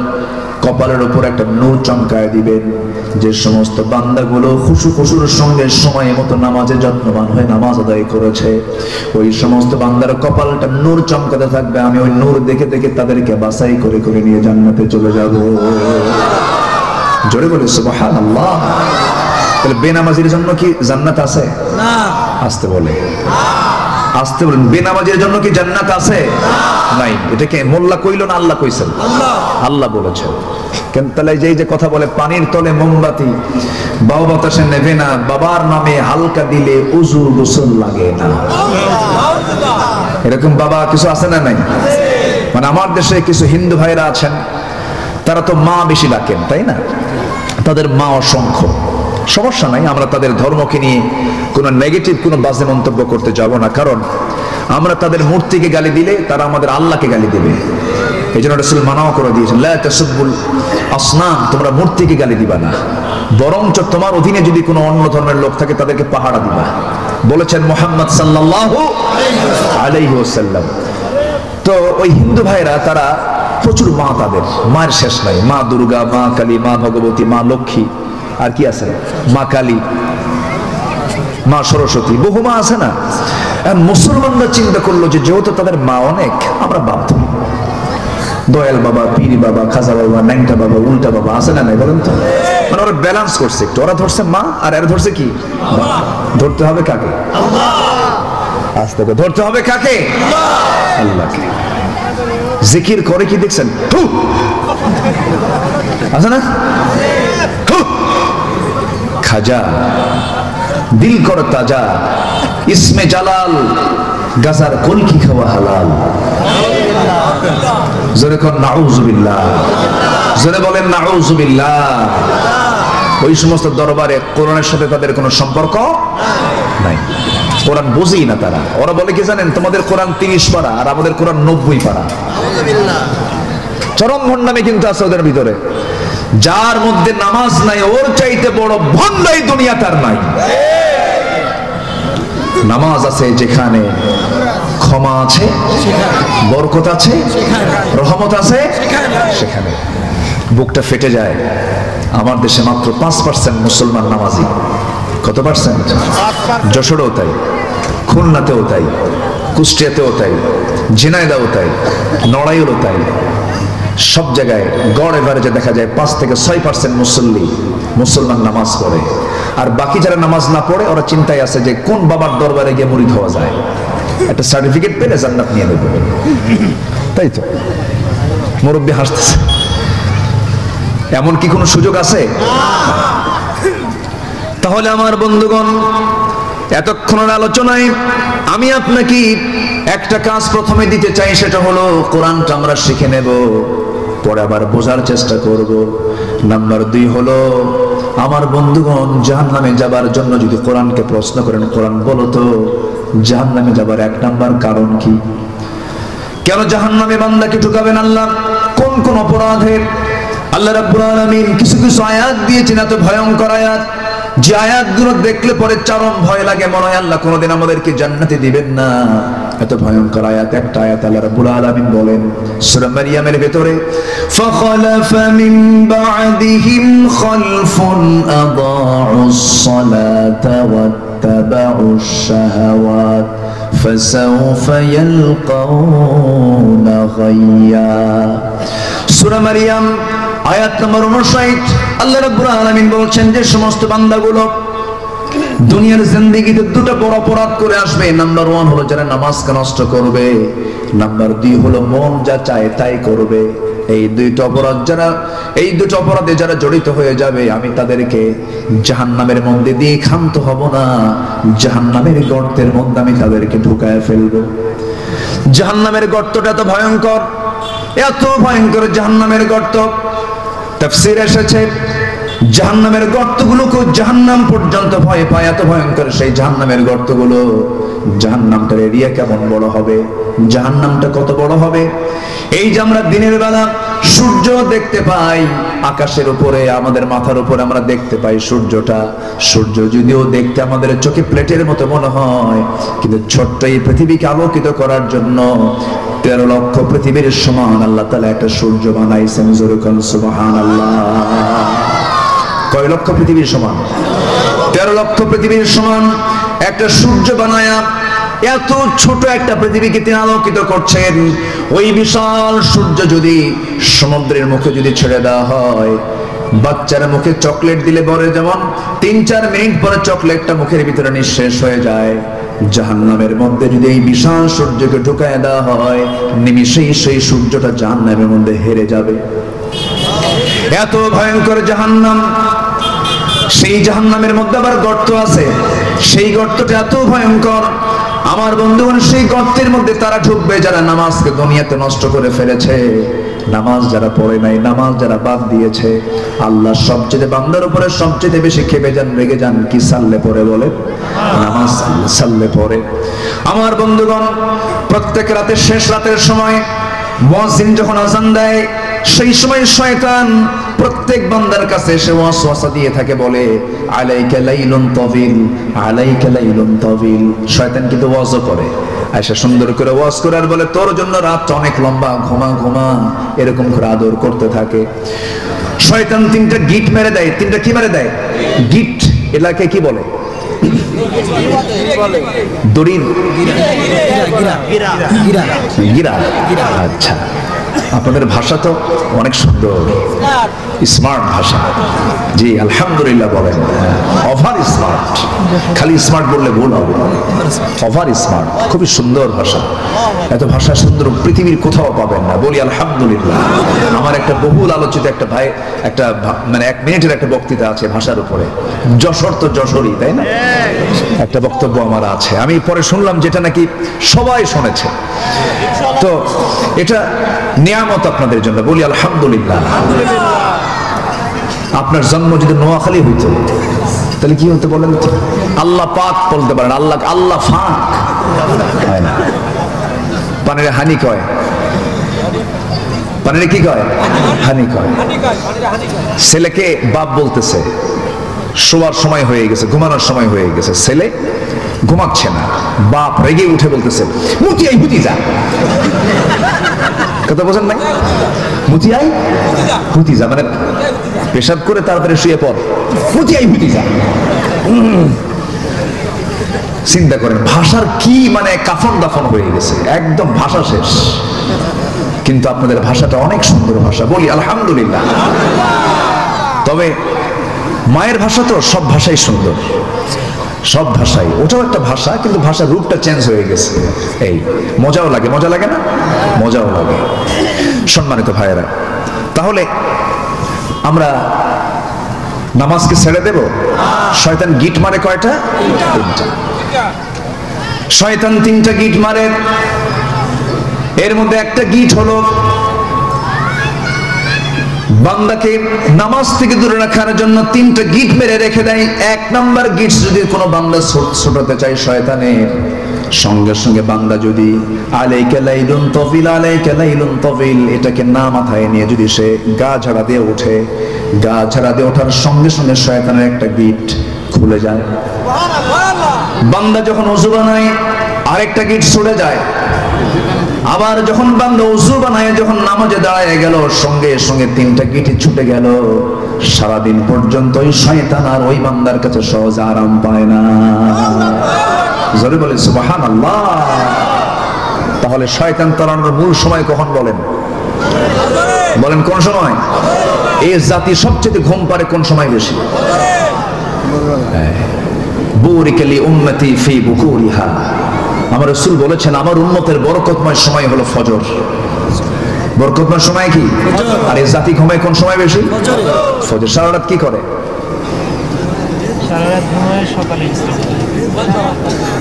কপালের উপর একটা নূর চমকায় দিবেন। যে সমস্ত বান্দাগুলো খুশুর সঙ্গে সময় মতো নামাজে যত্নবান হয়ে নামাজ আদায় করেছে, ওই সমস্ত বান্দার কপালটা নূর চমকাতে থাকবে। আমি ওই নূর দেখে দেখে তাদেরকে বাছাই করে করে নিয়ে জান্নাতে চলে যাব। জোরে বলে সুবহানাল্লাহ। তাহলে বেনামাজির জন্য কি জান্নাত আছে? না। আসতে বলে, আসতে বলেন, বেনামাজির জন্য কি জান্নাত আছে? নাই। এটাকে মোল্লা কইল না আল্লাহ কইছেন? আল্লাহ বলেছেন। কেন? তাহলে এই যে কথা বলে পানির তলে মোমবাতি বাবা বাতাসে নেবে না, বাবার নামে হালকা দিলে উজু গোসল লাগে না, এরকম বাবা কিছু আছে না নাই? মানে আমার দেশে কিছু হিন্দু ভাইরা আছেন, তারা তো মা বেশি ডাকেন, তাই না? তাদের মা অসংখ্য, সমস্যা নাই, আমরা তাদের ধর্মকে নিয়ে কোনো নেগেটিভ কোনো বাজে মন্তব্য করতে যাব না। কারণ আমরা তাদের মূর্তিকে গালি দিলে তারা আমাদের আল্লাহকে গালি দেবে। এই জন্য রাসূল মানাও করে দিয়েছেন, লা তাসুব্বুল আসনাম, তোমরা মূর্তিকে গালি দিবা না, বরঞ্চ তোমার অধীনে যদি কোনো অন্য ধর্মের লোক থাকে তাদেরকে পাহারা দিবা, বলেছেন মুহাম্মদ সাল্লাল্লাহু আলাইহি ওয়াসাল্লাম। তো ওই হিন্দু ভাইরা তারা প্রচুর মা, তাদের মায়ের শেষ নাই, মা দুর্গা, মা কালী, মা ভগবতী, মা লক্ষ্মী, আর কি আছে, মা কালী, মা সরস্বতী, বহু মা আছে না? মুসলমানরা চিন্তা করলো যে যেহেতু তাদের মা অনেক, আমরা বাপ ধরি, দয়াল বাবা, পীর বাবা, খাজা বাবা, ন্যাংটা বাবা, উল্টা বাবা, আছে না নাই বলেন তো? মানে ওরা ব্যালেন্স করছে একটু, ওরা ধরছে মা আর এরা ধরছে কি? ধরতে হবে কাকে? আস্তে করে ধরতে হবে কাকে? আল্লাহকে। জিকির করে কি দেখছেন? আছে না? খাজা, দিল কর তাজা, ইসমে জালাল, গাজার কলকি খাওয়া হালাল। জোরে কোন নাউজুবিল্লাহ, জোরে বলেন নাউজুবিল্লাহ। ওই সমস্ত দরবারে কোরআনের সাথে তাদের কোনো সম্পর্ক নাই, কোরআন বুঝেই না তারা। ওরা বলে কি জানেন, তোমাদের কোরআন 30 পারা আর আমাদের কোরআন 90 পারা। চরম ভণ্ডামি কিন্তু আছে ওদের ভিতরে। যার মধ্যে নামাজ নাই ওর চাইতে বড় ভণ্ডাই দুনিয়া তার নাই। নামাজ আছে যেখানে, ক্ষমা আছে, বরকত আছে, রহমত আছে, সেখানে বুকটা ফেটে যায়। আমার দেশে মাত্র 5% মুসলমান নামাজি। কত পার্সেন্ট? যশোরেও তাই, খুলনাতেও তাই, কুষ্টিয়াতেও তাই, ঝিনাইদহেও তাই, নড়াইলেও তাই। সব জায়গায় গড় এভারেজে দেখা যায় 5 থেকে 6% মুসলমান নামাজ পড়ে। আর বাকি যারা নামাজ না পড়ে ওরা চিন্তায় আছে যে কোন বাবার দরবারে গিয়ে মুরিদ হওয়া যায়, একটা সার্টিফিকেট পেলে জান্নাত নিয়ে নেবে। তাই তো মুরব্বী হাসতেছে। এমন কি কোনো সুযোগ আছে? তাহলে আমার বন্ধুগণ, এতক্ষণের আলোচনায় আমি আপনাকে একটা কাজ প্রথমে দিতে চাই, সেটা হলো কোরআনটা আমরা শিখে নেব, পরে আবার বোঝার চেষ্টা করব। নাম্বার 2 হলো, আমার বন্ধুগণ, জাহান্নামে যাবার জন্য যদি কোরআনকে প্রশ্ন করেন, কোরআন বলো তো জাহান্নামে যাবার 1 নাম্বার কারণ কি? কেন জাহান্নামে বান্দাকে ঢুকাবেন আল্লাহ? কোন কোন অপরাধে? আল্লাহ রাব্বুল আলামিন কিছু কিছু আয়াত দিয়েছেন, এত ভয়ঙ্কর আয়াত, যে আয়াতগুলো দেখলে পরে চরম ভয় লাগে, মনে হয় আল্লাহ কোনোদিন আমাদেরকে জান্নাতে দিবেন না। এত ভয়ঙ্কর আয়াত। একটা আয়াত আল্লাহ রাব্বুল আলামিন বলেন সূরা মারইয়ামের ভিতরে, ফাখালাফা মিন বা'দিহিম খালফুন আদাউস সালাতা ওয়াত্তাবাউশ শাহাওয়াত ফাসাউফা ইয়ালকাউনা গায়্যা। সূরা মারইয়াম আয়াত নম্বর 59। আল্লাহ রাব্বুল আলামিন বলছেন যে সমস্ত বান্দাগুলো দুনিয়ার জিন্দেগিতে 2টা বড় অপরাধ করে আসবে। নাম্বার 1 হলো যারা নামাজকে নষ্ট করবে, নাম্বার 2 হলো মন যা চায় তাই করবে। এই দুটো অপরাধে যারা জড়িত হয়ে যাবে, আমি তাদেরকে জাহান্নামের মধ্যে দিয়ে ক্ষান্ত হব না, জাহান্নামের গর্তের মধ্যে আমি তাদেরকে ঢুকায় ফেলবো। জাহান্নামের গর্তটা এত ভয়ঙ্কর, এত ভয়ঙ্কর জাহান্নামের গর্ত। তাফসীরে এসেছে জাহান্নামের গর্তগুলোকে জাহান্নাম পর্যন্ত ভয় পায়, এত ভয়ঙ্কর সেই জাহান্নামের গর্তগুলো। জাহান্নামটার এরিয়া কেমন বড় হবে, জাহান্নামটা কত বড় হবে। এই যে আমরা দিনের বেলা সূর্য দেখতে পাই আকাশের উপরে, আমাদের মাথার উপরে আমরা দেখতে পাই সূর্যটা, সূর্য যদিও দেখতে আমাদের চোখে প্লেটের মতো মনে হয়, কিন্তু ছোট্ট এই পৃথিবীকে আলোকিত করার জন্য 13 লক্ষ পৃথিবীর সমান আল্লাহ তাআলা একটা সূর্য বানাইছেন। জোরে বলেন সুবহানাল্লাহ। কয় লক্ষ পৃথিবীর সমান? 13 লক্ষ পৃথিবীর সমান একটা সূর্য বানায়া এত ছোট একটা পৃথিবীকে তিনি আলোকিত করছেন। ওই বিশাল সূর্য যদি সমুদ্রের মুখে যদি ছেড়ে দেওয়া হয়, বাচ্চার মুখে চকলেট দিলে পরে যেমন 3-4 মিনিট পরে চকলেটটা মুখের ভিতরে নিঃশেষ হয়ে যায়, জাহান্নামের মধ্যে যদি এই বিশাল সূর্যকে ঢুকায় দেওয়া হয়, নিমিষেই সেই সূর্যটা জাহান্নামের মধ্যে হেরে যাবে। এত ভয়ঙ্কর জাহান্নাম। সেই জাহান্নামের মধ্যে আবার গর্ত আছে, সেই গর্তটা এত ভয়ঙ্কর। আমার বন্ধুগণ, সেই গর্তের মধ্যে তারা ঢুকবে যারা নামাজকে দুনিয়াতে নষ্ট করে ফেলেছে, নামাজ যারা পড়ে নাই, নামাজ যারা বাদ দিয়েছে। আল্লাহ সবচেয়ে বান্দার উপরে সবচেয়ে বেশি খেপে যান, রেগে যান কি? সাল্লে পড়ে বলে, নামাজ সাল্লে পড়ে। আমার বন্ধুগণ, প্রত্যেক রাতে শেষ রাতের সময় মুয়াজ্জিন যখন আযান দেয়, সেই সময় শয়তান প্রত্যেক বান্দার কাছে এসে ওয়াসওয়াসা দিয়ে থাকে, বলে আলাইকা লাইলুন তাবিল, আলাইকা লাইলুন তাবিল। শয়তান কিন্তু ওয়াজও করে, আয়েশা সুন্দর করে ওয়াজ করে আর বলে তোর জন্য রাতটা অনেক লম্বা, ঘুমা ঘুমা, এরকম করে আদর করতে থাকে। শয়তান 3টা গিট মেরে দেয়। 3টা কি মেরে দেয়? গিট। এলাকে কি বলে? দড়ির গিরা। আচ্ছা, আপনাদের ভাষা তো অনেক সুন্দর, স্মার্ট ভাষা। জি আলহামদুলিল্লাহ বলেন। ওভার স্মার্ট, খালি স্মার্ট বললে ভুল হবে, ওভার স্মার্ট। খুবই সুন্দর ভাষা, এত ভাষা সুন্দর পৃথিবীর কোথাও পাবেন না, বলি আলহামদুলিল্লাহ। আমার একটা বহুল আলোচিত একটা ভাই, একটা মানে 1 মিনিটের একটা বক্তৃতা আছে ভাষার উপরে। যশোর তো যশোরই, তাই না? একটা বক্তব্য আমার আছে, আমি পরে শুনলাম যেটা নাকি সবাই শুনেছে। তো এটা নিয়ামত আপনাদের জন্য, বলি আলহামদুলিল্লাহ। আপনার জন্ম যদি নোয়াখালী হইতো তাহলে কি হতো বলেন তো? আল্লাহ পাক বলতে পারেন, আল্লাহ ফাক। পানির হানি কয়, পানির কি কয়? হানি কয়। ছেলেকে বাপ বলতেছে, শোয়ার সময় হয়ে গেছে, ঘুমানোর সময় হয়ে গেছে, ছেলে ঘুমাচ্ছে না, বাপ রেগে উঠে বলতেছে মুতিয়াই হুতি যা। কথা বোঝেন নাই? মুতিয়াই হুতি যা মানে পেশাব করে তাড়াতাড়ি শুয়ে পড়, মুতিয়াই হুতি যা। চিন্তা করেন ভাষার কি মানে কাফন দাফন হয়ে গেছে, একদম ভাষা শেষ। কিন্তু আপনাদের ভাষাটা অনেক সুন্দর ভাষা, বলি আলহামদুলিল্লাহ। তবে মায়ের ভাষা তো সব ভাষাই সুন্দর, সব ভাষাই, ওটাও একটা ভাষা, কিন্তু ভাষার রূপটা চেঞ্জ হয়ে গেছে। এই মজাও লাগে, মজা লাগে না? মজাও লাগে। সম্মানিত ভাইয়েরা, তাহলে আমরা নামাজকে ছেড়ে দেব? শয়তান গিট মারে কয়টা? 3টা। শয়তান 3টা গিট মারে। এর মধ্যে একটা গিট হলো বান্দাকে নামাজ থেকে দূরে রাখার জন্য 3টা গিট মেরে রেখে দেয়। 1 নাম্বার গিট যদি কোনো বান্দা ছোটাতে চায় শয়তানের, সঙ্গে সঙ্গে বান্দা যদি আলাইকা লাইলুন তাবিল, আলাইকা লাইলুন তাবিল এটাকে না মাথায় নিয়ে যদি সে গা ঝাড়া দিয়ে ওঠে, গা ঝাড়া দিয়ে ওঠার সঙ্গে সঙ্গে শয়তানের একটা গিট খুলে যায়। বান্দা যখন ওযু বানায় আরেকটা গিট ছুটে যায়। আবার যখন বান্দা ওযু বানায় যখন নামাজে দাঁড়ায় গেল, সঙ্গে সঙ্গে 3টা গিট ছুটে গেল। সারাদিন পর্যন্ত ওই শয়তান আর ওই বান্দার কাছে সহজে আরাম পায় না। জোরে বলে সুবহানাল্লাহ। তাহলে শয়তান তাড়ানোর মূল সময় কখন বলেন? বলেন কোন সময়? এই জাতি সবচেয়ে ঘুম পারে কোন সময় বেশি? বুরিকা লি উম্মতি ফি বুকুরিহা। আমার রাসূল বলেছেন আমার উম্মতের বরকতময় সময় হলো ফজর। বরকতময় সময় কি? আর এই জাতি ঘুমায় কোন সময় বেশি? ফজর। সারা রাত কি করে?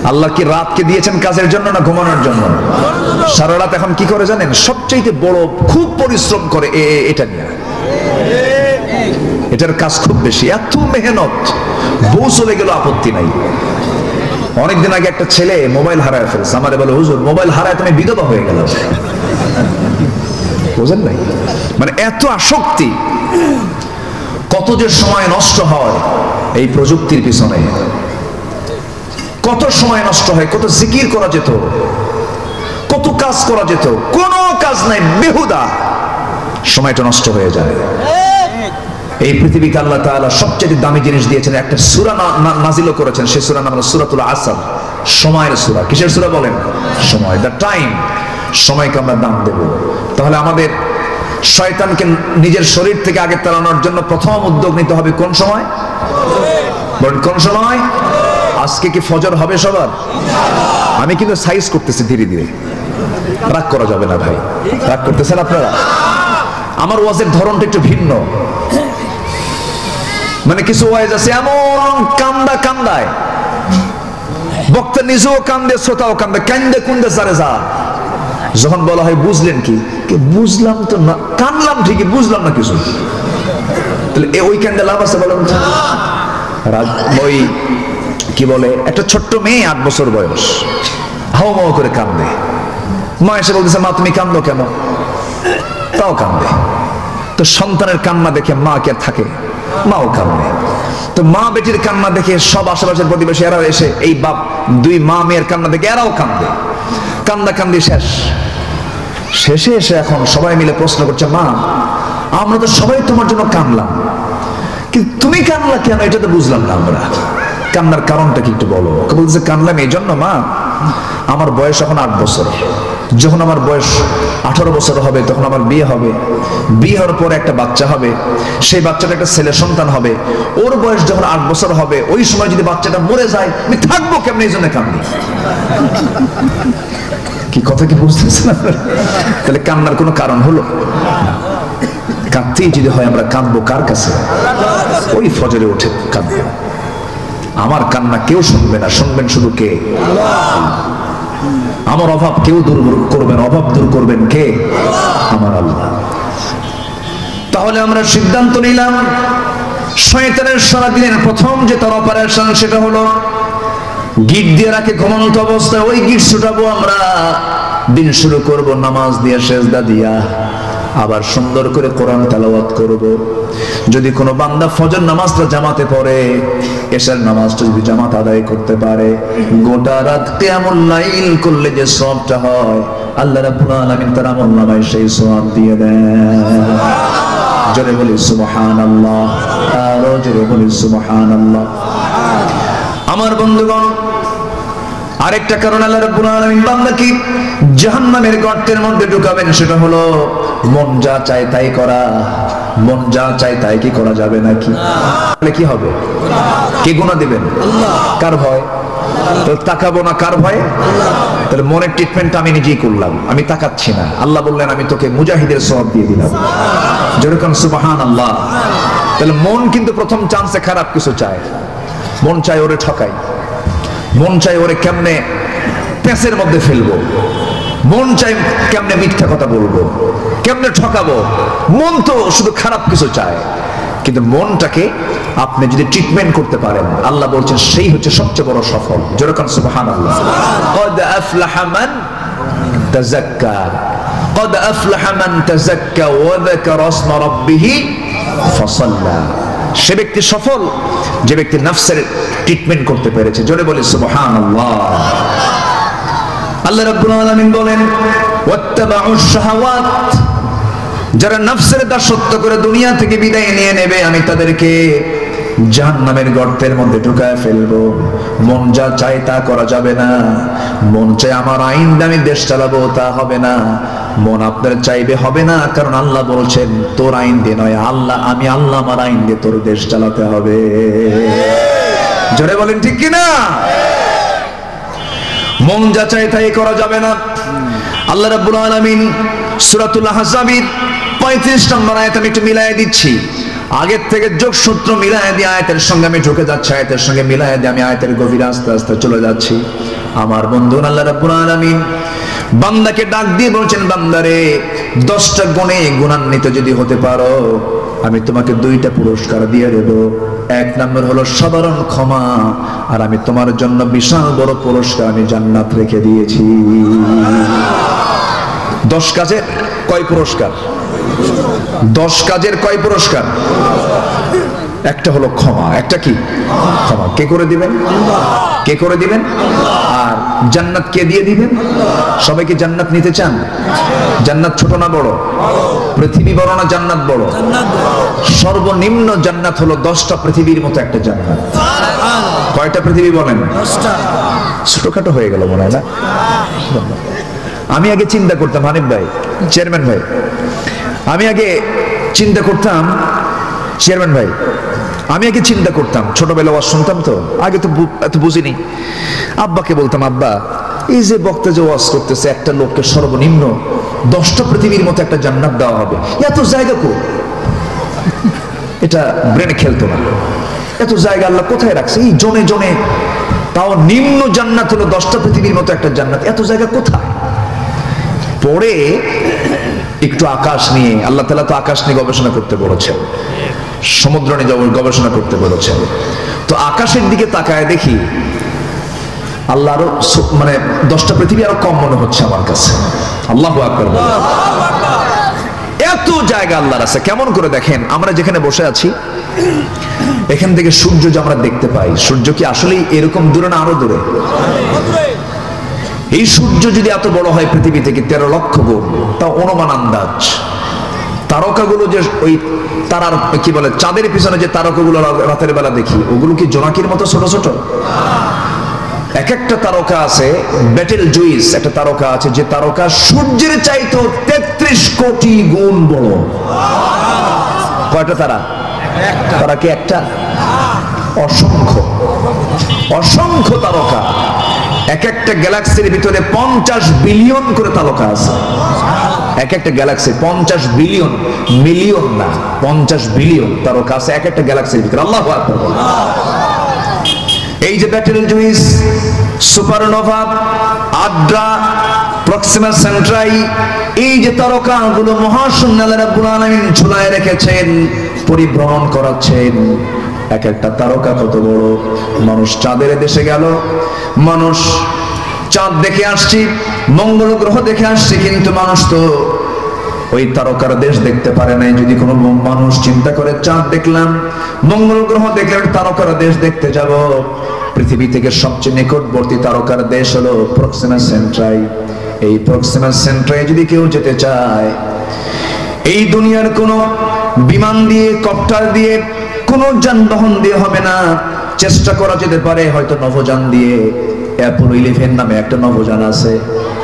আল্লাহ কি রাতকে দিয়েছেন কাজের জন্য না ঘুমানোর জন্য? সারা রাত এখন কি করে জানেন? সবচেয়ে বড় খুব পরিশ্রম করে এটা নিয়ে, এটার কাজ খুব বেশি, এত মেহনত। বউ চলে গেল আপত্তি নাই। অনেকদিন আগে একটা ছেলে মোবাইল হারায় ফেলছে, আমারে বলে হুজুর মোবাইল হারায় তুমি বিধবা হয়ে গেল। বুঝেন নাই? মানে এত আসক্তি, কত যে সময় নষ্ট হয় এই প্রযুক্তির পিছনে, কত সময় নষ্ট হয়, কত জিকির করা যেত, কত কাজ করা যেত, কোনো কাজ নাই, বেহুদা সময়টা নষ্ট হয়ে যায়। এই পৃথিবীকে আল্লাহ তাআলা সবচেয়ে দামি জিনিস দিয়েছেন, একটা সূরা নাজিল করেছেন, সেই সূরার নাম হলো সূরাতুল আসর, সময়ের সূরা। কিসের সূরা বলেন? সময়, দ্য টাইম। সময়কে আমরা দাম দেব। তাহলে আমাদের শয়তানকে নিজের শরীর থেকে আগে তাড়ানোর জন্য প্রথম উদ্যোগ নিতে হবে কোন সময়? বলেন কোন সময়? আজকে কি ফজর হবে সবার? আমি কিন্তু সাইজ করতেছি ধীরে ধীরে, রাগ করা যাবে না ভাই। রাগ করতেছেন আপনারা? আমার ওয়াজের ধরনটা একটু ভিন্ন। মানে কিছু ওয়াজ আছে এমন কান্দায়, বক্তা নিজেও কান্দে, শ্রোতাও কান্দে, কান্দে কুন্দে সারে যা। যখন বলা হয় বুঝলেন কি? বুঝলাম তো না, কানলাম ঠিকই, বুঝলাম না কিছু। তাহলে ওই কান্দে লাভ আছে বলেন? ওই কি বলে, একটা ছোট্ট মেয়ে 8 বছর বয়স, হাও মাও করে কান্দে। মা এসে বলতেছে মা তুমি কান্দো কেন? তাও কান্দে। তো সন্তানের কান্না দেখে মা কে থাকে, মাও কান্দে। তো মা বেটির কান্না দেখে সব আশেপাশের প্রতিবেশী এরাও এসে, এই বাপ দুই মা মেয়ের কান্না দেখে এরাও কান্দে। কান্দাকান্দি শেষে এসে এখন সবাই মিলে প্রশ্ন করছে, মা আমরা তো সবাই তোমার জন্য কান্দলাম, কিন্তু তুমি কান্দলা কেন? এটা তো বুঝলাম না আমরা। কান্নার কারণটা কি একটু বলো? বলছে কান্দলাম এই জন্য মা, আমার বয়স এখন 8 বছর। যখন আমার বয়স 18 বছর হবে তখন আমার বিয়ে হবে। বিয়ে হওয়ার পরে একটা বাচ্চা হবে, সেই বাচ্চাটা একটা ছেলে সন্তান হবে। ওর বয়স যখন 8 বছর হবে, ওই সময় যদি বাচ্চাটা মরে যায় আমি থাকবো কেমন? এই জন্য কান্দি। কি কথা কি বুঝতেছেন? তাহলে কান্নার কোনো কারণ হলো? কাঁদতেই যদি হয় আমরা কাঁদবো কার কাছে? ওই ফজরে উঠে কাঁদবো। আমার কান্না কেউ শুনবে না, শুনবেন শুধু কে? আমার অভাব কেউ দূর করবেন, অভাব দূর করবেন কে? আমার আল্লাহ। তাহলে আমরা সিদ্ধান্ত নিলাম, শয়তানের সারাদিনের প্রথম যে তার অপারেশন সেটা হলো গিট দিয়ে রাখে ঘুমন্ত অবস্থায়, ওই গিট ছুটাবো আমরা। দিন শুরু করব নামাজ দিয়ে, সেজদা দিয়া, আবার সুন্দর করে কোরআন তেলাওয়াত করব। যদি কোনো বান্দা ফজর নামাজটা জামাতে পড়ে, এশার নামাজটা যদি জামাত আদায় করতে পারে, গোটা রাত কিয়ামুল লাইল করলে যে সওয়াবটা হয়, আল্লাহ রাব্বুল আলামিন তার আমলনামায় সেই সওয়াব দিয়ে দেন। জোরে বলি সুবহানাল্লাহ, আরো জোরে বলি সুবহানাল্লাহ। আমার বন্ধুগণ, আরেকটা কারণ আল্লাহ রাব্বুল আলামিন বান্দাকে জাহান্নামের গর্তের মধ্যে ঢুকাবেন, সেটা হলো মন যা চায় তাই করা। মন যা চায় তাই কি করা যাবে নাকি? তাহলে কি হবে? কে গুনাহ দিবেন? আল্লাহ। কার ভয়? তো তাকাবো না কার ভয়? তাহলে মনের ট্রিটমেন্ট আমি নিজেই করলাম, আমি তাকাচ্ছি না। আল্লাহ বললেন আমি তোকে মুজাহিদের সওয়াব দিয়ে দিলাম। যেরকম সুবহানাল্লাহ। তাহলে মন কিন্তু প্রথম চান্সে খারাপ কিছু চায়। মন চায় ওরে ঠকাই, মন চায় ওরে কেমনে পেঁচের মধ্যে ফেলবো, মন চায় কেমনে মিথ্যা কথা বলবো, কেমনে ঠকাবো। মন তো শুধু খারাপ কিছু চায়। কিন্তু মনটাকে আপনি যদি ট্রিটমেন্ট করতে পারেন, আল্লাহ বলছেন সেই হচ্ছে সবচেয়ে বড় সফল। যেরকম সুবহানাল্লাহ। قد أفلح من تزكى قد أفلح من تزكى وذكر اسم ربه فصلى। সে ব্যক্তি সফল যে ব্যক্তি নফসের ট্রিটমেন্ট করতে পেরেছে। জোরে বলি সুবহানাল্লাহ। আল্লাহ রাব্বুল আলামিন বলেন ওয়াত্তাবাউশ শাহাওয়াত, যারা নফসের দাসত্ব করে দুনিয়া থেকে বিদায় নিয়ে নেবে, আমি তাদেরকে জাহান্নামের গর্তের মধ্যে ঢুকায় ফেলবো। মন যা চায় তা করা যাবে না। মন চায় আমার আইন দিয়ে আমি দেশ চালাবো, তা হবে না। মন আপনার চাইবে হবে না, কারণ আল্লাহ বলছেন তোর আইন দিয়ে নয়, আমি আল্লাহ আমার আইন দিয়ে তোর দেশ চালাতে হবে। জোরে বলেন ঠিক কিনা? মন যা চায় তাই করা যাবে না। আল্লাহ রাব্বুল আলামিন সূরাতুল আহজাবের 35 নম্বর আয়াত আমি একটু মিলায়ে দিচ্ছি, আগের থেকে যোগসূত্র মিলায়ে দিয়ে আয়াতের সঙ্গে আমি ঢুকে যাচ্ছি, আয়াতের সঙ্গে মিলায়ে দিয়ে আমি আয়াতের গভীরে আস্তে আস্তে চলে যাচ্ছি। আমার বন্ধু আল্লাহ রাব্বুল আলামিন বান্দাকে ডাক দিয়ে বলছেন, বান্দারে 10টা গুণে গুণান্বিত যদি হতে পারো আমি তোমাকে 2টা পুরস্কার দিয়ে দেব। 1 নম্বর হলো সাধারণ ক্ষমা, আর আমি তোমার জন্য বিশাল বড় পুরস্কার আমি জান্নাত রেখে দিয়েছি। 10 কাজের কয় পুরস্কার? 10 কাজের কয় পুরস্কার? একটা হলো ক্ষমা। একটা কি? ক্ষমা। কে করে দিবেন? কে করে দিবেন? আর জান্নাত কে দিয়ে দিবেন? সবাই কি জান্নাত নিতে চান? জান্নাত ছোট না বড়? পৃথিবী বড় না জান্নাত বড়? সর্বনিম্ন জান্নাত হলো 10টা পৃথিবীর মতো একটা জান্নাত। কয়টা পৃথিবী বলেন? 10টা। ছোটখাটো হয়ে গেল মনে হয় না? আমি আগে চিন্তা করতাম, হানিফ ভাই, চেয়ারম্যান ভাই, আমি আগে চিন্তা করতাম, চেয়ারম্যান ভাই, আমি আগে চিন্তা করতাম, ছোটবেলা ওয়াজ শুনতাম তো, আগে তো এত বুঝিনি। আব্বাকে বলতাম, আব্বা এই যে বক্তা যে ওয়াজ করতেছে একটা লোককে সর্বনিম্ন 10টা পৃথিবীর মতো একটা জান্নাত দেওয়া হবে, এত জায়গা কো? এটা ব্রেনে খেলতো না। এত জায়গা আল্লাহ কোথায় রাখছে? এই জনে জনে, তাও নিম্ন জান্নাত হলো 10টা পৃথিবীর মতো একটা জান্নাত, এত জায়গা কোথায়? পরে একটু আকাশ নিয়ে, আল্লাহ তাআলা তো আকাশ নিয়ে গবেষণা করতে বলেছেন, সমুদ্র নিয়ে গবেষণা করতে বলেছেন, তো আকাশের দিকে তাকায় দেখি আল্লাহ আরো মানে 10টা পৃথিবী আরো কম মনে হচ্ছে আমার কাছে। আল্লাহু আকবার। এত জায়গা আল্লাহর আছে। কেমন করে দেখেন, আমরা যেখানে বসে আছি এখান থেকে সূর্য যে আমরা দেখতে পাই, সূর্য কি আসলেই এরকম দূরে না আরো দূরে? এই সূর্য যদি এত বড় হয় পৃথিবী থেকে 13 লক্ষ গুণ, তা অনুমান আন্দাজ তারকাগুলো যে ওই তারার কি বলে চাঁদের পিছনে যে তারকাগুলো রাতের বেলা দেখি, ওগুলো কি জোনাকির মতো ছোট ছোট? এক একটা তারকা আছে, বেটেল জুইস একটা তারকা আছে, যে তারকা সূর্যের চাইতেও 33 কোটি গুণ বড়। কয়টা তারা? তারা কি একটা? অসংখ্য অসংখ্য তারকা। এক একটা গ্যালাক্সির ভিতরে 50 বিলিয়ন করে তারকা আছে। এক একটা গ্যালাক্সি 50 বিলিয়ন, মিলিয়ন না, 50 বিলিয়ন তারকা আছে এক একটা গ্যালাক্সির ভিতরে। আল্লাহু আকবার। এই যে battle juice, supernova, Adra, Proxima সেন্ট্রাই, এই যে তারকাগুলো মহাশূন্যে আল্লাহ রাব্বুল আলামিন ঝুলায় রেখেছেন, পরিভ্রমণ করাচ্ছেন। এক একটা তারকা কত বড়। মানুষ চাঁদের দেশে গেল, মানুষ চাঁদ দেখে আসছি, মঙ্গল গ্রহ দেখে আসছি, কিন্তু মানুষ তো ওই তারকার দেশ দেখতে পারে নাই। যদি কোনো মানুষ চিন্তা করে চাঁদ দেখলাম, মঙ্গল গ্রহ দেখলাম, তারকার দেশ দেখতে যাব, পৃথিবী থেকে সবচেয়ে নিকটবর্তী তারকার দেশ হলো প্রক্সিমা সেন্ট্রাই। এই প্রক্সিমা সেন্ট্রাই যদি কেউ যেতে চায়, এই দুনিয়ার কোনো বিমান দিয়ে, কপ্টার দিয়ে, কোনো যানবাহন দিয়ে হবে না। চেষ্টা করা যেতে পারে হয়তো নভোযান দিয়ে। অ্যাপোলো 11 নামে একটা নভোযান আছে,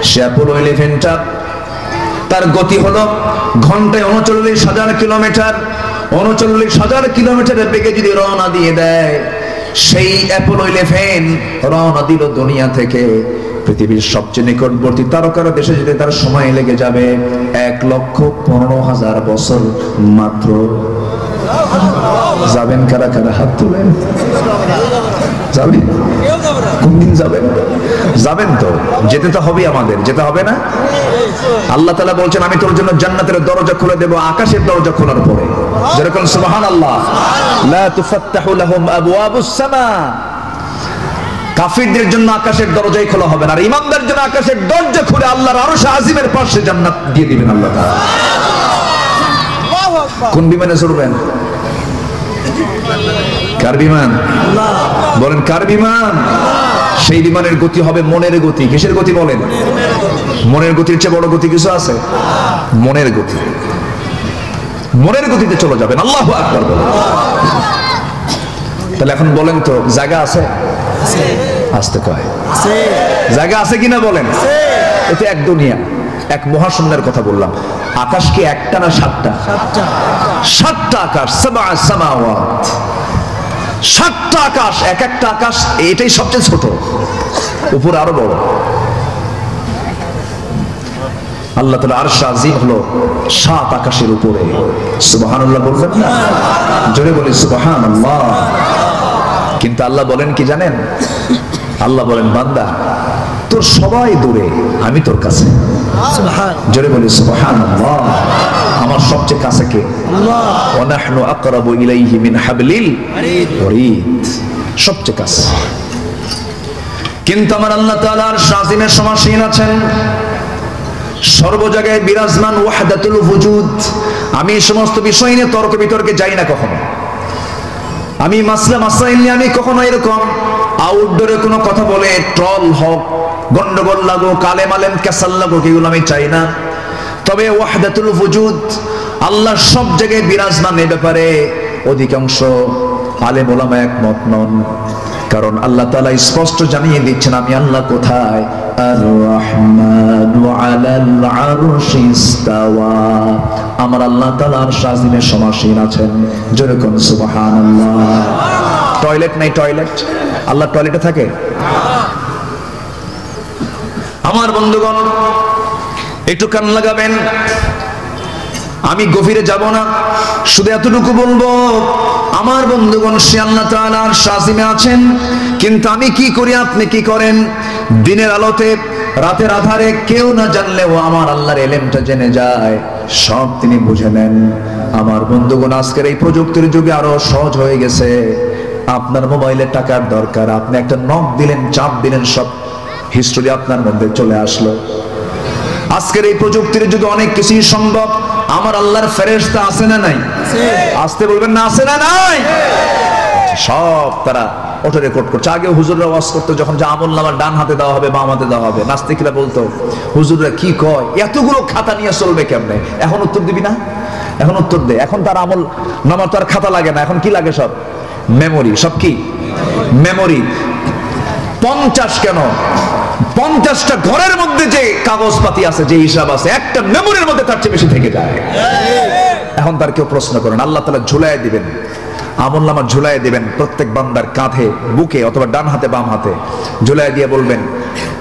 সে অ্যাপোলো 11টা তার গতি হলো ঘন্টায় 39,000 কিলোমিটার। 39,000 কিলোমিটারের বেগে যদি রওনা দিয়ে দেয়, সেই অ্যাপোলো 11 রওনা দিল দুনিয়া থেকে পৃথিবীর সবচেয়ে নিকটবর্তী তারকার দেশে যেতে তার সময় লেগে যাবে 1,15,000 বছর মাত্র। যাবেন কারা কারা? হাত তুলেন। যাবেন? কোন দিন যাবেন? যাবেন তো, যেতে তো হবে, আমাদের যেতে হবে না? আল্লাহ তাআলা বলছেন, আমি তোর জন্য জান্নাতের দরজা খুলে দেব আকাশের দরজা খোলার পরে। যেরকম সুবহানাল্লাহ, লা তুফাত্তাহু লাহুম আবওয়াবুস সামা। কাফিরদের জন্য আকাশের দরজাই খোলা হবে না, আর ঈমানদারদের জন্য আকাশের দরজা খুলে আল্লাহর আরশ আজিমের পাশে জান্নাত দিয়ে দিবেন আল্লাহ তাআলা। আল্লাহু আকবার। কোন বিমানে চড়বেন? কার বিমান? বলেন কার বিমান? সেই বিমানের গতি হবে মনের গতি। কিসের গতি বলেন? মনের গতির চেয়ে বড় গতি কিছু আছে? মনের গতি। মনের গতিতে চলে যাবেন। আল্লাহু আকবার। তাহলে এখন বলেন তো, জায়গা আছে? আসতে কয় জায়গা আছে কিনা বলেন? এটা এক দুনিয়া, এক মহাশূন্যের কথা বললাম। আকাশ কি একটা না 7টা? 7টা আকাশ, 7 সামাওয়াত, 7টা আকাশ। এক একটা আকাশ, এটাই সবচেয়ে ছোট, উপরে আরো বড়। আল্লাহ তাআলা আরশ আজিম হলো 7 আকাশের উপরে। সুবহানাল্লাহ বলবেন না? জোরে বলি সুবহানাল্লাহ। কিন্তু আল্লাহ বলেন কি জানেন? আল্লাহ বলেন, বান্দা তোর সবাই দূরে, আমি তোর কাছে। জোরে বলি সুবহানাল্লাহ। আমার সবচেয়ে কাছে কে? আল্লাহ। ওয়া নাহনু আকরাবু ইলাইহি মিন হাবলিল ওয়ারিদ, সবচেয়ে কাছে। কিন্তু আমার আল্লাহ তাআলা আরশ আজিমের সমাসীন আছেন, সর্ব জায়গায় বিরাজমান, ওয়াহদাতুল ওয়ুজুদ। আমি এই সমস্ত বিষয় নিয়ে তর্ক বিতর্কে যাই না কখনো। আমি মাসলা মাসাইল নিয়ে আমি কখনো এরকম আউটডোরে কোনো কথা বলে ট্রল হোক, গন্ডগোল লাগো, কালে মালেম ক্যাসাল লাগো, এগুলো আমি চাই না। তবে ওয়াহদাতুল ওয়ুজুদ, আল্লাহ সব জায়গায় বিরাজমান, এ ব্যাপারে অধিকাংশ আলেম ওলামা একমত নন। কারণ আল্লাহ তাআলা স্পষ্ট জানিয়ে দিচ্ছেন, আমি আল্লাহ কোথায়? আর-রাহমানু আলাল আরশি ইস্তাওয়া। আমার আল্লাহ তাআলা আরশ আজিমের সমাসীন আছেন। জোরে কোন সুবহানাল্লাহ। টয়লেট নাই, টয়লেট? আল্লাহ টয়লেটে থাকে? আমার বন্ধুগণ একটু কান লাগাবেন, আমি গভীরে যাব না, শুধু এতটুকু বলবো, আমার বন্ধুগণ সে আল্লাহ তাআলা আরশ আজিমে আছেন। কিন্তু আমি কি করি, আপনি কি করেন? দিনের আলোতে, রাতের আধারে, কেউ না জানলেও আমার আল্লাহর ইলমটা জেনে যায়, সব তিনি বুঝে নেন। আমার বন্ধুগণ আজকের এই প্রযুক্তির যুগে আরো সহজ হয়ে গেছে। আপনার মোবাইলে টাকার দরকার, আপনি একটা নক দিলেন, চাপ দিলেন, সব হিস্ট্রি আপনার মধ্যে চলে আসলো। আজকের এই প্রযুক্তির যুগে অনেক কিছুই সম্ভব। আমার আল্লাহর ফেরেশতা আছে না নাই? আসতে বলবেন না, আছে না নাই? সব তারা অটো রেকর্ড করছে। আগে হুজুররা ওয়াজ করতো, যখন যে আমলনামা ডান হাতে দেওয়া হবে, বাম হাতে দেওয়া হবে, নাস্তিকরা বলতো হুজুররা কি কয়, এতগুলো খাতা নিয়ে চলবে কেমনে? এখন উত্তর দিবি না? এখন উত্তর দে। এখন তার আমল নামার তো আর খাতা লাগে না, এখন কি লাগে? সব মেমোরি। সব কি মেমোরি? 50 কেন, 50টা ঘরের মধ্যে যে কাগজপাতি আছে, যে হিসাব আছে, একটা মেমোরির মধ্যে তার চেয়ে বেশি থেকে যায়। এখন তার কেউ প্রশ্ন করেন, আল্লাহ তাআলা ঝুলায় দিবেন, আমলনামা ঝুলায় দিবেন প্রত্যেক বান্দার কাঁধে, বুকে, অথবা ডান হাতে, বাম হাতে ঝুলায় দিয়ে বলবেন,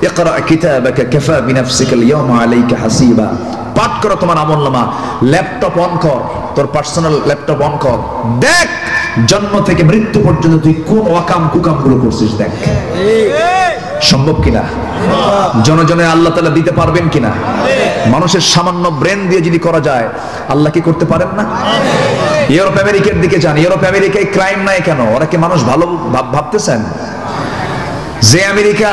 ইকরা কিতাবাকা কাফা বিনাফসিকাল ইয়াওমা আলাইকা হাসিবা। পাঠ করো তোমার আমলনামা, ল্যাপটপ অন কর, তোর পার্সোনাল ল্যাপটপ অন কর, দেখ জন্ম থেকে মৃত্যু পর্যন্ত তুই কোন ওয়াকাম কুকাম গুলো করছিস, দেখ। সম্ভব কিনা? জনজনে আল্লাহ তাআলা দিতে পারবেন কিনা? মানুষের সামান্য ব্রেন দিয়ে যদি করা যায়, আল্লাহ কি করতে পারেন না? ইউরোপ আমেরিকার দিকে যান, ইউরোপ আমেরিকায় ক্রাইম নাই কেন? ওরা কি মানুষ ভালো ভাবতেছেন? যে আমেরিকা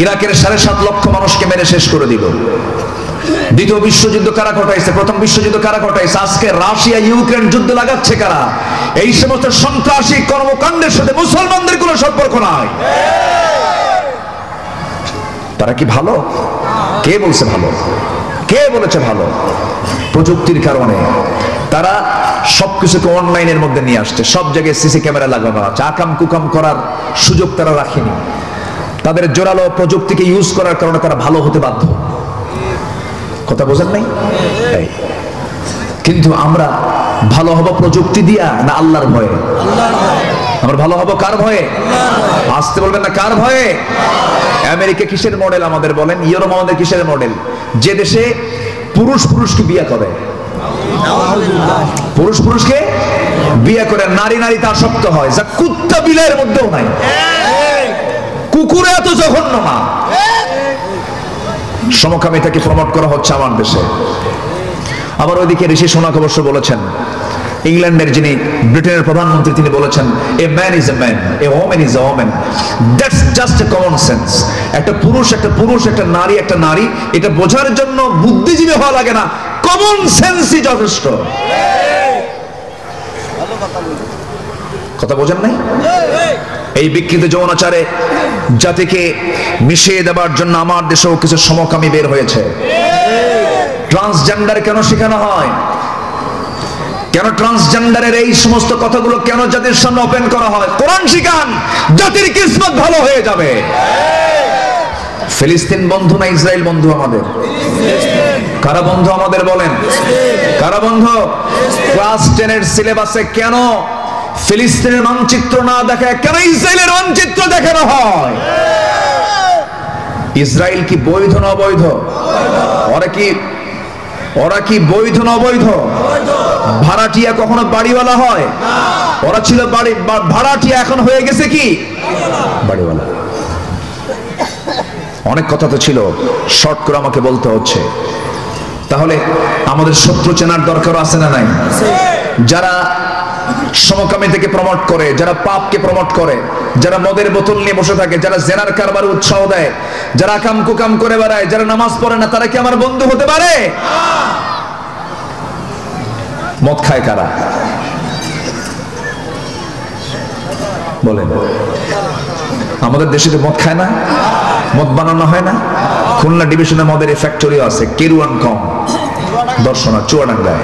ইরাকের 7.5 লক্ষ মানুষকে মেরে শেষ করে দিল, দ্বিতীয় বিশ্বযুদ্ধ কারা ঘটাইছে? প্রথম বিশ্বযুদ্ধ কারা ঘটাইছে? আজকে রাশিয়া ইউক্রেন যুদ্ধ লাগাচ্ছে কারা? এই সমস্ত সন্ত্রাসী কর্মকাণ্ডের সাথে মুসলমানদের কোনো সম্পর্ক নাই। তারা কি ভালো? কে বলছে ভালো? কে বলেছে ভালো? প্রযুক্তির কারণে তারা সবকিছুকে অনলাইনের মধ্যে নিয়ে আসছে, সব জায়গায় সিসি ক্যামেরা লাগানো আছে, আকাম কুকাম করার সুযোগ তারা রাখেনি। তাদের জোরালো প্রযুক্তিকে ইউজ করার কারণে তারা ভালো হতে বাধ্য। কথা বোঝেন নাই? কিন্তু আমরা ভালো হব প্রযুক্তি দিয়া না আল্লাহর ভয়ে? আমরা ভালো হব কার ভয়ে? আসতে বলবেন না, কার ভয়ে? আমেরিকা কিসের মডেল আমাদের বলেন? ইউরোপ আমাদের কিসের মডেল? যে দেশে পুরুষ পুরুষকে বিয়ে করে, পুরুষ পুরুষকে বিয়ে করে, নারী নারীতে আসক্ত হয়, যা কুত্তা বিলাইয়ের মধ্যেও নাই। কুকুরে এত জঘন্য না। সমকামিতাকে প্রমোট করা হচ্ছে আমার দেশে। আবার ওইদিকে ঋষি সোনাক অবশ্য বলেছেন, ইংল্যান্ডের যিনি ব্রিটেনের প্রধানমন্ত্রী, তিনি বলেছেন, a man is a man, a woman is a woman, that's just a common sense. একটা পুরুষ একটা পুরুষ, একটা নারী একটা নারী, এটা বোঝার জন্য বুদ্ধিজীবী হওয়া লাগে না, কমন সেন্সই যথেষ্ট। কথা বোঝেন নাই? এই বিকৃত যৌনাচারে জাতিকে মিশিয়ে দেবার জন্য আমার দেশেও কিছু সমকামী বের হয়েছে। ট্রান্সজেন্ডার কেন শেখানো হয়? কেন ট্রান্সজেন্ডারের এই সমস্ত কথাগুলো কেন জাতির সামনে ওপেন করা হয়? কোরআন শিখান, জাতির কিসমত ভালো হয়ে যাবে। ফিলিস্তিন বন্ধু না ইসরায়েল বন্ধু আমাদের? কারা বন্ধু আমাদের বলেন? কারা বন্ধু? ক্লাস 10 এর সিলেবাসে কেন ফিলিস্তিনের মানচিত্র না দেখায়, কেন ইসরায়েলের মানচিত্র দেখানো হয়? ইসরায়েল কি বৈধ না অবৈধ? ওরা কি বৈধ না অবৈধ? ভাড়াটিয়া কখনো বাড়িওয়ালা হয়? ওরা ছিল ভাড়াটিয়া, এখন হয়ে গেছে কি বাড়িওয়ালা। অনেক কথা তো ছিল, শর্ট করে আমাকে বলতে হচ্ছে। তাহলে আমাদের শত্রু চেনার দরকার আছে না নাই? যারা সমকামিতাকে প্রমোট করে, যারা পাপকে প্রমোট করে, যারা মদের বোতল নিয়ে বসে থাকে, যারা জেনার কারবারে উৎসাহ দেয়, যারা কাম কুকাম করে বেড়ায়, যারা নামাজ পড়ে না, তারা কি আমার বন্ধু হতে পারে? মদ খায় কারা বলেন? আমাদের দেশে মদ খায় না, মদ বানানো হয় না। খুলনা ডিভিশনে মদের ফ্যাক্টরিও আছে, কেরুয়ান কম দর্শনা চুয়াডাঙ্গায়।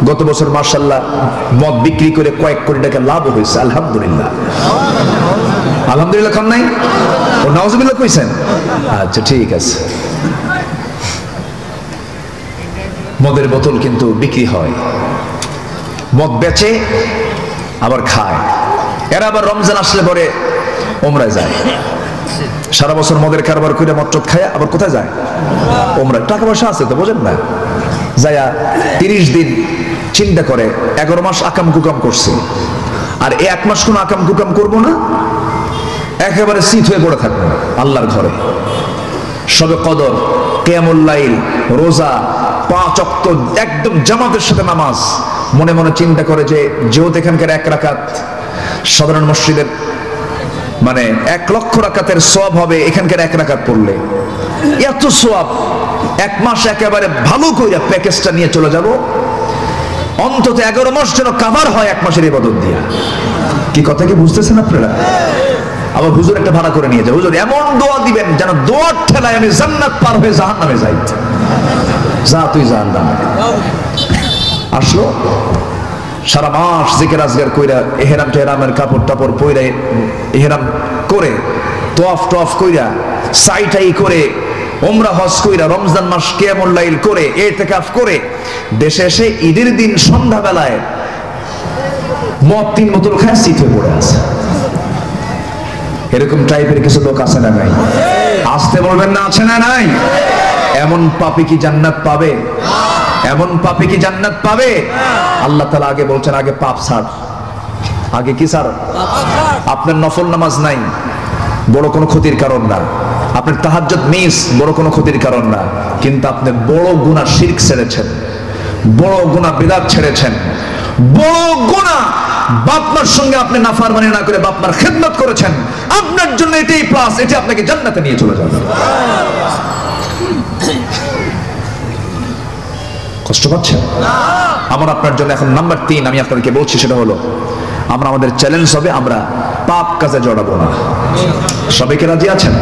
গত বছর মাশাআল্লাহ মদ বিক্রি করে কয়েক কোটি টাকা লাভ হয়েছে। আলহামদুলিল্লাহ, আলহামদুলিল্লাহ খান নাই ও নাউজুবিল্লাহ কইছেন? আচ্ছা ঠিক আছে। মদের বোতল কিন্তু বিক্রি হয়, মদ বেচে আবার খায়। এরা আবার রমজান আসলে পরে ওমরায় যায়, সারা বছর মদের কারবার করে মদ খায়, আবার কোথায় যায়? ওমরা। টাকা পয়সা আছে তো, বোঝেন না? যায়া 30 দিন চিন্তা করে 11 মাস আকাম কুকাম করছে, আর 1 মাস কোন আকাম কুকাম করবো না, একেবারে শীত হয়ে পড়ে থাকবো আল্লাহর ঘরে। শবে কদর, কিয়ামুল লাইল, রোজা, 5 ওয়াক্ত একদম জামাতের সাথে নামাজ। মনে মনে চিন্তা করে যে যেহেতু এখানকার 1 রাকাত সাধারণ মসজিদের মানে 1 লক্ষ রাকাতের সওয়াব হবে এখানকার 1 রাকাত পড়লে, এত সওয়াব। 1 মাস একেবারে ভালো করে প্যাকেজটা নিয়ে চলে যাব, অন্তত 11 মাস যেন কভার হয় 1 মাসের ইবাদত দিয়া। কি কথা কি বুঝতেছেন আপনারা? আবার হুজুর একটা ভাড়া করে নিয়ে যায়, হুজুর এমন দোয়া দিবেন যেন দোয়ার ঠেলায় আমি জান্নাত পার হয়ে জাহান্নামে যাই। যা তুই জাহান্নামে। আসলো সারা মাস জিকির আজগার কইরা, ইহরাম টেহরামের কাপড় টাপড় পইরা, ইহরাম করে তওয়াফ টওয়াফ কইরা, সাইটাই করে, ওমরা হজ কইরা, রমজান মাস কিয়ামুল লাইল করে, ইতিকাফ করে, দেশে এসে ঈদের দিন সন্ধ্যাবেলায় মদ 3 বোতল খায় শীত হয়ে পড়ে আছে। এরকম টাইপের কিছু লোক আছে না নাই? আসতে বলবেন না, আছে না নাই? এমন পাপী কি জান্নাত পাবে? এমন পাপী কি জান্নাত পাবে? আল্লাহ তাআলা আগে বলছেন, আগে পাপ ছাড়। আগে কি ছাড়? আপনার নফল নামাজ নাই, বড় কোনো ক্ষতির কারণ না। আপনার তাহাজ্জুদ মিস, বড় কোনো ক্ষতির কারণ না। কিন্তু আপনি বড় গুনাহ শিরক ছেড়েছেন, বড় গুনাহ বিদআত ছেড়েছেন, বড় গুনাহ বাপ-মার সঙ্গে আপনি নাফরমানি না করে বাপ-মার খিদমত করেছেন। আপনার জন্য এটাই প্লাস, এটা আপনাকে জান্নাতে নিয়ে চলে যাবে। কষ্ট পাচ্ছেন? আমার আপনার জন্য এখন নাম্বার 3 আমি আপনাদেরকে বলছি, সেটা হলো আমরা আমাদের চ্যালেঞ্জ হবে আমরা পাপ কাজে জড়াবো না। সবাইকে রাজি আছেন?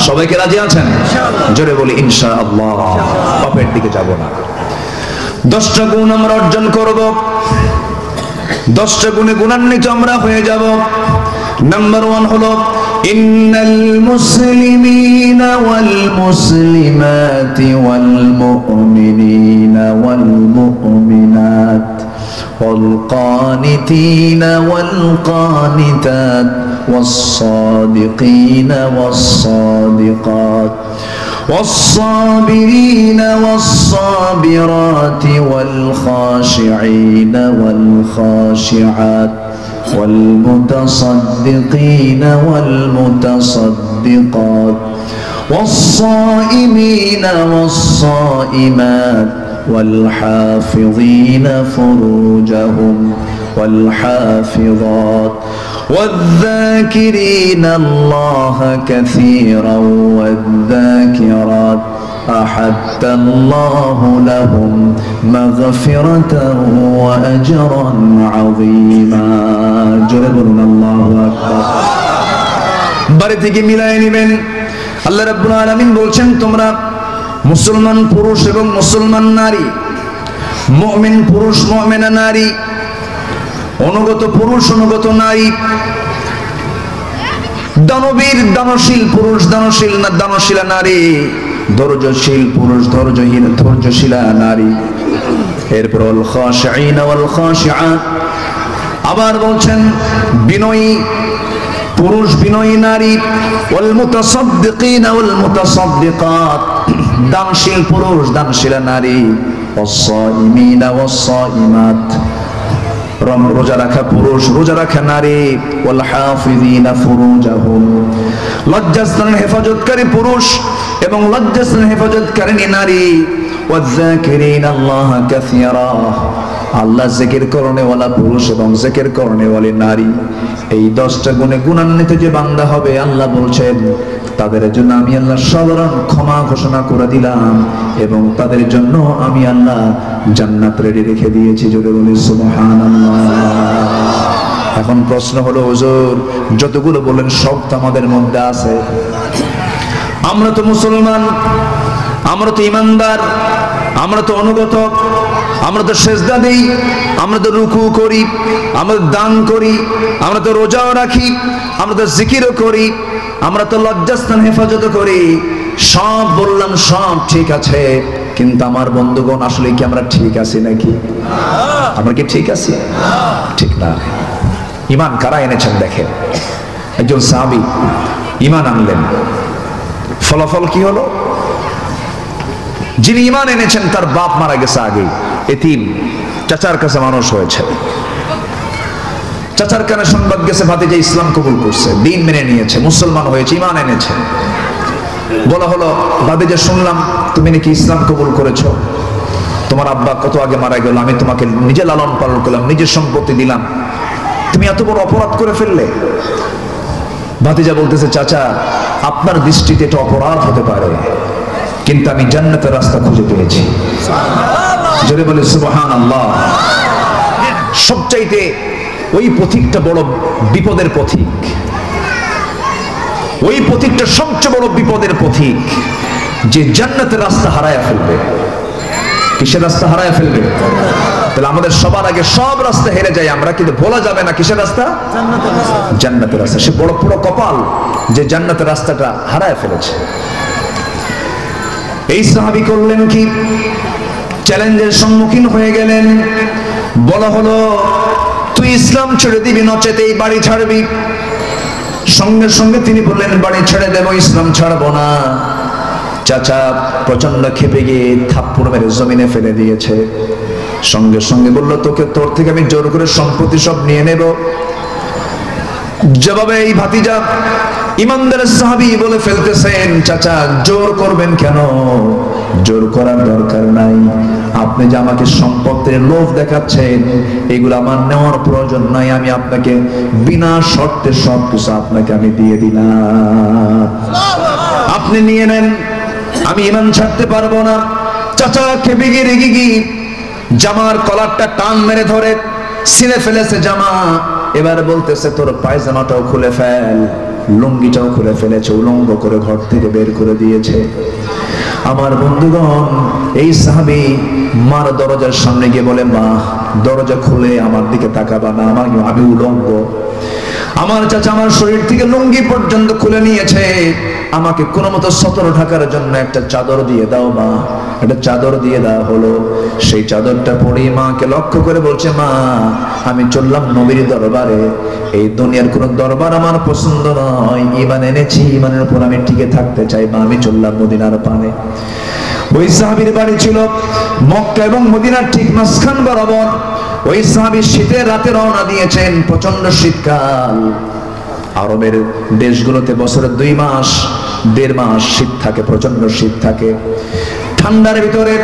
সবাইকে রাজি আছেন? জোরে বলি ইনশাআল্লাহ। পাপের দিকে যাব না। 10টা গুণ আমরা অর্জন করব, 10টা গুণে গুণান্বিত আমরা হয়ে যাব। নাম্বার 1 হলো ইন্নাল মুসলিমিনা ওয়াল মুসলিমাতি ওয়াল মুমিনিনা ওয়াল মুমিনাত ওয়াল কানিতিনা ওয়াল কানিতাত ওয়াস সাদিকিনা ওয়াস সাদিকাত والصابرين والصابرات والخاشعين والخاشعات والمتصدقين والمتصدقات والصائمين والصائمات والحافظين فروجهم والحافظات والذاكرين الله كثيرا والذاكرات أحد الله لهم مغفرة وأجرا عظيما جربنا الله أكبر বাড়িতে কি মিলাই নেবেন আল্লাহ রাব্বুল আলামিন বলছেন তোমরা মুসলমান পুরুষ এবং মুসলমান নারী মুমিন পুরুষ মুমিনা নারী অনুগত পুরুষ অনুগত নারী দানবীর দানশীল পুরুষ দানশীল না দানশীলা নারী ধৈর্যশীল পুরুষ ধৈর্যশীলা নারী এরপর আল খাশিঈন ওয়াল খাশিআত আবার বলছেন বিনয়ী পুরুষ বিনয়ী নারী, ওয়াল মুতাসাদ্দিকিনা ওয়াল মুতাসাদ্দিকাত, দানশীল পুরুষ দানশীল নারী, ওয়াস-সাইমিনা ওয়াস-সাইমাত, রোজা রাখা পুরুষ রোজা রাখা নারী, ওয়াল হাফিযিনা ফুরুজাহুম, লজ্জাস্থানের হেফাজতকারী পুরুষ এবং লজ্জাস্থানের হেফাজতকারী নারী, ওয়ায-যাকিরিনা আল্লাহ কাসীরা, আল্লাহ জিকির করনে ওয়ালা পুরুষ এবং জিকির করনে ওয়ালি নারী। এই 10টা গুণে গুণান্বিত যে বান্দা হবে, আল্লাহ বলছেন তাদের জন্য আমি আল্লাহ সাধারণ ক্ষমা ঘোষণা করে দিলাম এবং তাদের জন্য আমি আল্লাহ জান্নাত রেডি রেখে দিয়েছি। জোরে বলি সুবহানাল্লাহ। এখন প্রশ্ন হলো, হুজুর যতগুলো বলেন সব তো আমাদের মধ্যে আছে। আমরা তো মুসলমান, আমরা তো ইমানদার, আমরা তো অনুগত, আমরা তো সেজদা দেই, আমরা তো রুকু করি, আমরা দান করি, আমরা তো রোজাও রাখি, আমরা তো জিকিরও করি, আমরা তো লজ্জাস্থান হেফাজত করি। সব বললাম, সব ঠিক আছে, কিন্তু আমার বন্ধুগণ আসলে কি আমরা ঠিক আছি নাকি? আমরা কি ঠিক আছি? ঠিক না। ঈমান কারা এনেছেন দেখেন। একজন সাহাবী ঈমান আনলেন, ফলাফল কি হলো? যিনি ঈমান এনেছেন তার বাপ মারা গেছে আগে, এতিম, চাচার কাছে মানুষ হয়েছে। চাচার কানে সংবাদ গেছে ভাতিজা ইসলাম কবুল করছে, দিন মেনে নিয়েছে, মুসলমান হয়েছে, ঈমান এনেছে। বলা হলো, ভাতিজা শুনলাম তুমি নাকি ইসলাম কবুল করেছো, তোমার আব্বা কত আগে মারা গেল, আমি তোমাকে নিজে লালন পালন করলাম, নিজের সম্পত্তি দিলাম, তুমি এত বড় অপরাধ করে ফেললে। ভাতিজা বলতেছে, চাচা আপনার দৃষ্টিতে এটা অপরাধ হতে পারে, কিন্তু আমি জান্নাতের রাস্তা খুঁজে পেয়েছি। জোরে বলে সুবহানাল্লাহ। সবচাইতে ওই পথিকটা বড় বিপদের পথিক, ওই পথিকটা সবচেয়ে বড় বিপদের পথিক, যে জান্নাতের রাস্তা হারায় ফেলবে। কিসের রাস্তা হারায় ফেলবে? তাহলে আমাদের সবার আগে সব রাস্তা হেরে যায় আমরা, কিন্তু বলা যাবে না কিসের রাস্তা? জান্নাতের রাস্তা। সে বড় পুরো কপাল যে জান্নাতের রাস্তাটা হারায় ফেলেছে। এই সাহাবী করলেন কি? চ্যালেঞ্জের সম্মুখীন হয়ে গেলেন। বলা হলো, তুই ইসলাম ছেড়ে দিবি, নচেত এই বাড়ি ছাড়বি। সঙ্গে সঙ্গে তিনি বললেন, বাড়ি ছেড়ে দেব, ইসলাম ছাড়বো না। চাচা প্রচন্ড ক্ষেপে গিয়ে থাপ্পড় মেরে জমিনে ফেলে দিয়েছে। সঙ্গে সঙ্গে বলল, তোর থেকে আমি জোর করে সম্পত্তি সব নিয়ে নেব। জবাবে এই ভাতিজা ইমানদার সাহাবী বলে ফেলতেছেন, চাচা জোর করবেন কেন? জোর করার দরকার নাই। আপনি যে আমাকে সম্পত্তির লোভ দেখাচ্ছেন, এগুলো আমার নেওয়ার প্রয়োজন নাই। আমি আপনাকে বিনা শর্তে সবকিছু আপনাকে আমি দিয়ে দিলাম, আপনি নিয়ে নেন, আমি ঈমান ছাড়তে পারবো না। চাচা খেপে গিয়ে রেগে গিয়ে জামার কলারটা টান মেরে ধরে ছিঁড়ে ফেলেছে জামা। এবার বলতেছে, তোর পায়জামাটাও খুলে ফেল, লুঙ্গিটাও খুলে ফেলেছে, উলঙ্গ করে ঘর থেকে বের করে দিয়েছে। আমার বন্ধুগণ, এই সাহাবী মার দরজার সামনে গিয়ে বলে, মা দরজা খুলে আমার দিকে তাকাবা না, আমি উলঙ্গ। আমার চাচা আমার শরীর থেকে লুঙ্গি পর্যন্ত খুলে নিয়েছে, আমাকে কোনো মতো সতর ঢাকার জন্য একটা চাদর দিয়ে দাও মা। একটা চাদর দিয়ে দেওয়া হলো। সেই চাদরটা পরে মাকে লক্ষ্য করে বলছে, মা আমি চললাম নবীর দরবারে, এই দুনিয়ার কোন দরবার আমার পছন্দ নয়, ঈমান এনেছি, ঈমানের উপর আমি টিকে থাকতে চাই মা, আমি চললাম মদিনার পানে। ওই সাহাবীর বাড়ি ছিল মক্কা এবং মদিনার ঠিক মাঝখান বরাবর। ওই সাহাবী শীতের রাতে রওনা দিয়েছেন, প্রচন্ড শীতকাল। আরবের দেশগুলোতে বছরে 2 মাস 1.5 মাস শীত থাকে, প্রচন্ড শীত থাকে। ঠান্ডার ভিতরে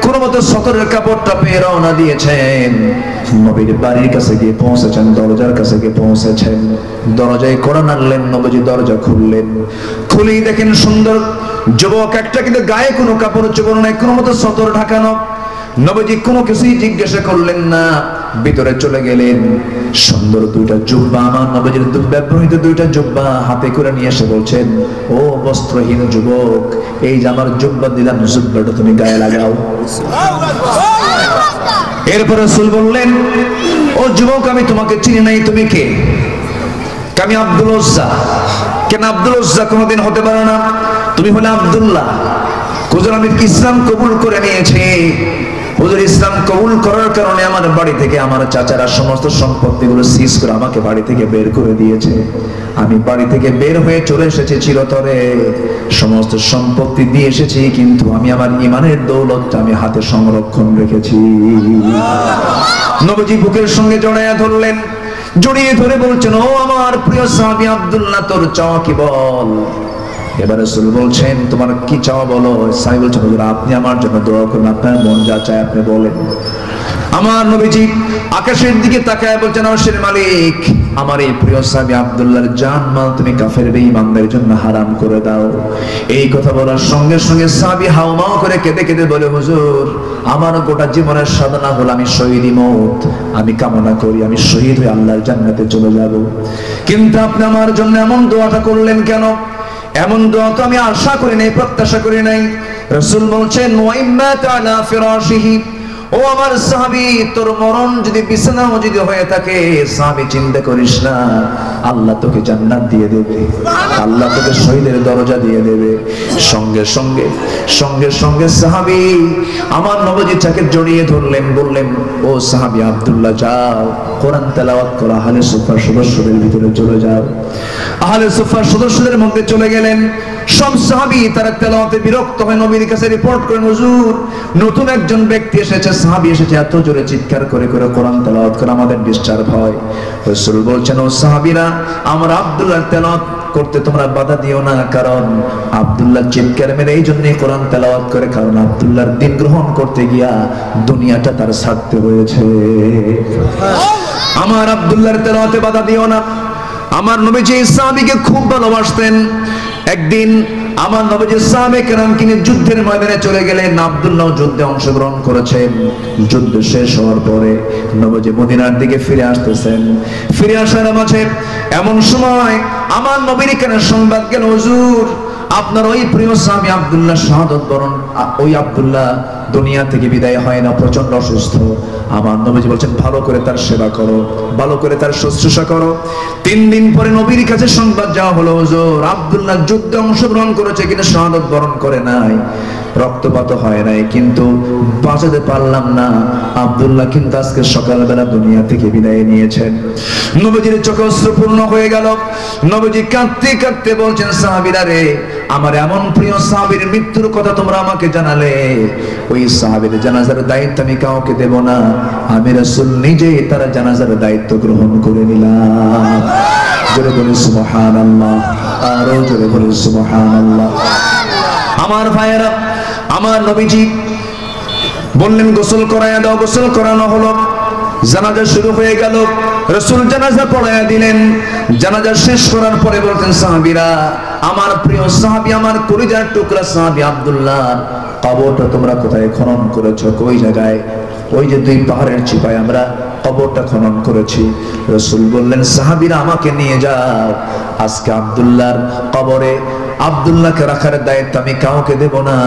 কোন মতো সতরের কাপড়টা পেয়ে রওনা দিয়েছেন। নবীর বাড়ির কাছে গিয়ে পৌঁছেছেন, দরজার কাছে গিয়ে পৌঁছেছেন। দরজায় কড়া নাড়লেন, নবীজি দরজা খুললেন। খুলেই দেখেন সুন্দর যুবক একটা, কিন্তু গায়ে কোনো কাপড় চোপড় নাই, কোনো মতো সতর ঢাকানো। নবীজি কোনো কিছুই জিজ্ঞাসা করলেন না, ভিতরে চলে গেলেন। সুন্দর 2টা জুব্বা, আমার নবীজির ব্যবহৃত 2টা জুব্বা হাতে করে নিয়ে এসে বলছেন, ও বস্ত্রহীন যুবক, এই যে আমার জুব্বা দিলাম, জুব্বাটা তুমি গায়ে লাগাও। এরপর রাসূল বললেন, ও যুবক আমি তোমাকে চিনি নাই, তুমি কে? আমি আব্দুল উজ্জা। কেন আব্দুল উজ্জা? কোনোদিন হতে পারে না, তুমি হলে আব্দুল্লাহ। হুজুর আমি ইসলাম কবুল করে নিয়েছি। হুজুর ইসলাম কবুল করার কারণে আমার বাড়ি থেকে আমার চাচারা সমস্ত সম্পত্তিগুলো সিজ করে আমাকে বাড়ি থেকে বের করে দিয়েছে। আমি বাড়ি থেকে বের হয়ে চলে এসেছি চিরতরে, সমস্ত সম্পত্তি দিয়ে এসেছি, কিন্তু আমি আমার ঈমানের দৌলতটা আমি হাতে সংরক্ষণ রেখেছি। নবীজি বুকের সঙ্গে জড়াইয়া ধরলেন, জড়িয়ে ধরে বলছেন, ও আমার প্রিয় সাহাবী আব্দুল্লাহ, তোর চাওয়া কি বল। এবার রাসূল বলছেন, তোমার কি চাওয়া বলো। সাহাবী বলছেন, হুজুর আপনি আমার জন্য দোয়া করুন, আপনার মন যা চায় আপনি বলেন। আমার নবীজি আকাশের দিকে তাকায় বলছেন, আরশের মালিক, আমার এই প্রিয় সাহাবী আব্দুল্লাহর জান মাল তুমি কাফের বেঈমানদের জন্য হারাম করে দাও। এই কথা বলার সঙ্গে সঙ্গে সাহাবী হাউমাউ করে কেঁদে কেঁদে বলে, হুজুর আমার গোটা জীবনের সাধনা হলো আমি শহীদি মওত, আমি কামনা করি আমি শহীদ হয়ে আল্লাহর জান্নাতে চলে যাব, কিন্তু আপনি আমার জন্য এমন দোয়াটা করলেন কেন? এমন দোয়া তো আমি আশা করি নাই, প্রত্যাশা করি নাই। রাসূল বলছেন, ওয়াইম্মা তাআলা ফিরাশিহি, ও আমার সাহাবী, তোর মরণ যদি বিছানাও যদি হয়ে থাকে, সাহাবী চিন্তা করিস না, আল্লাহ তোকে জান্নাত দিয়ে দেবে, আল্লাহ তোকে শহীদের দরজা দিয়ে দেবে। সঙ্গে সঙ্গে সঙ্গে সঙ্গে সাহাবী আমার নবীজিকে জড়িয়ে ধরলেন, বললেন, ও সাহাবী আব্দুল্লাহ, যাও কোরআন তেলাওয়াত করো, আহলে সুফার সদস্যদের ভিতরে চলে যাও। আহলে সুফার সদস্যদের মধ্যে চলে গেলেন। সব সাহাবী তারা তেলাওয়াতে বিরক্ত হয়ে নবীর কাছে রিপোর্ট করেন, হুজুর নতুন একজন ব্যক্তি এসেছে, সাহাবী এসেছে, এত জোরে চিৎকার করে করে কোরআন তেলাওয়াত করে আমাদের ডিস্টার্ব হয়। রাসূল বলছেন, ও সাহাবীরা, আমার আব্দুল্লাহ তেলাওয়াত করতে তোমরা বাধা দিও না, কারণ আব্দুল্লাহ চিৎকার মেরে এই জন্যই কোরআন তেলাওয়াত করে, কারণ আব্দুল্লাহর দিন গ্রহণ করতে গিয়া দুনিয়াটা তার ছাড়তে হয়েছে। আমার আব্দুল্লাহর তেলাওয়াতে বাধা দিও না। আমার নবীজি সাহাবীকে খুব ভালোবাসতেন। একদিন আমার নবীজি সাহাবায়ে কেরামকে নিয়ে যুদ্ধের ময়দানে চলে গেলেন। আব্দুল্লাহ যুদ্ধে অংশগ্রহণ করেছেন। যুদ্ধ শেষ হওয়ার পরে নবীজি মদিনার দিকে ফিরে আসতেছেন। ফিরে আসার মাঝে এমন সময় আমার নবীর কানে সংবাদ গেল, হুজুর আপনার ওই প্রিয় সাহাবী আব্দুল্লাহ শাহাদাত বরণ, ওই আব্দুল্লাহ দুনিয়া থেকে বিদায় হয় না, প্রচন্ড অসুস্থ। আমার নবীজি বলছেন, ভালো করে তার সেবা করো, ভালো করে তার শুশ্রূষা করো। 3 দিন পরে নবীর কাছে সংবাদ যাওয়া হলো, হুজুর আব্দুল্লাহ যুদ্ধে অংশগ্রহণ করেছে কিন্তু শাহাদাত বরণ করে নাই, রক্তপাত হয় নাই, কিন্তু বাঁচাতে পারলাম না। আব্দুল্লাহ কিন্তু আজকে সকালবেলা দুনিয়া থেকে বিদায় নিয়েছেন। নবীজির চোখে অশ্রুপূর্ণ হয়ে গেল। নবীজি কাঁদতে কাঁদতে বলছেন, সাহাবীরা রে, আমার এমন প্রিয় সাহাবীর মৃত্যুর কথা তোমরা আমাকে জানালে, ওই সাহাবীর জানাজার দায়িত্ব আমি কাউকে দেব না, আমি রাসূল নিজেই তার জানাজার দায়িত্ব গ্রহণ করে নিলাম। জোরে বলি সুবহানাল্লাহ, আরো জোরে বলি সুবহানাল্লাহ। আমার ভাইয়েরা, আমার নবীজি বললেন, গোসল করায়া দাও। গোসল করানো হলো, জানাজা শুরু হয়ে গেল। রাসূল জানাজা পড়ায়া দিলেন। জানাজা শেষ করার পরে বলতেন, সাহাবীরা, আমার প্রিয় সাহাবী, আমার কলিজার টুকরা সাহাবী আব্দুল্লাহ কবরটা তোমরা কোথায় খনন করেছো? কই জায়গায়? ওই যে 2 পাহাড়ের চিপায় আমরা কবরটা খনন করেছি। রাসূল বললেন, সাহাবীরা আমাকে নিয়ে যাও, আজকে আব্দুল্লাহর কবরে আব্দুল্লাহকে রাখার দায়িত্ব আমি কাউকে দেব না,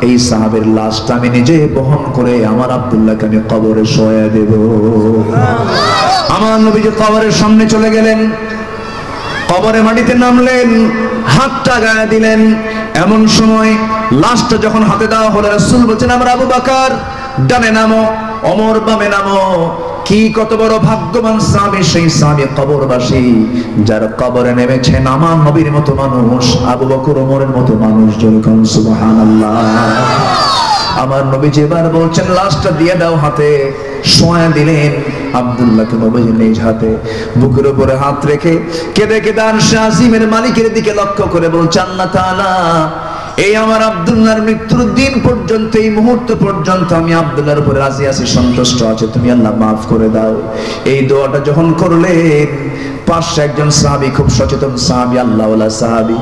এই সাহাবীর লাশটা আমি নিজে বহন করে আমার আব্দুল্লাহকে আমি কবরে শোয়া দেব। আমার নবীজি কবরের সামনে চলে গেলেন, কবরে মাটিতে নামলেন, হাতটা গায়ে দিলেন। এমন সময় লাশটা যখন হাতে দেওয়া হলো, রাসূল বলছেন, আমরা আবু বকর ডানে নামো, ওমর বামে নামো। কি কত বড় ভাগ্যবান সাহাবী সেই সাহাবী কবরবাসী, যার কবরে নেমেছেন আমার নবীর মতো মানুষ, আবু বকর ওমরের মতো মানুষ। যেরকম সুবহানাল্লাহ। আমার নবীজি এবার বলছেন, লাশটা দিয়ে দাও হাতে। শোয়া দিলেন আব্দুল্লাহকে নবীজি নিজ হাতে, বুকের উপরে হাত রেখে কেঁদে কেঁদে আরশে আজিমের মালিকের দিকে লক্ষ্য করে বলছেন, আল্লাহ তাআলা, এই আমার আব্দুল্লাহর মৃত্যুর দিন পর্যন্ত, এই মুহূর্ত পর্যন্ত আমি আব্দুল্লাহর উপরে রাজি আছি, সন্তুষ্ট আছে, তুমি আল্লাহ মাফ করে দাও। এই দোয়াটা যখন করলেন, পাশে একজন সাহাবী, খুব সচেতন সাহাবী, আল্লাহওয়ালা সাহাবী,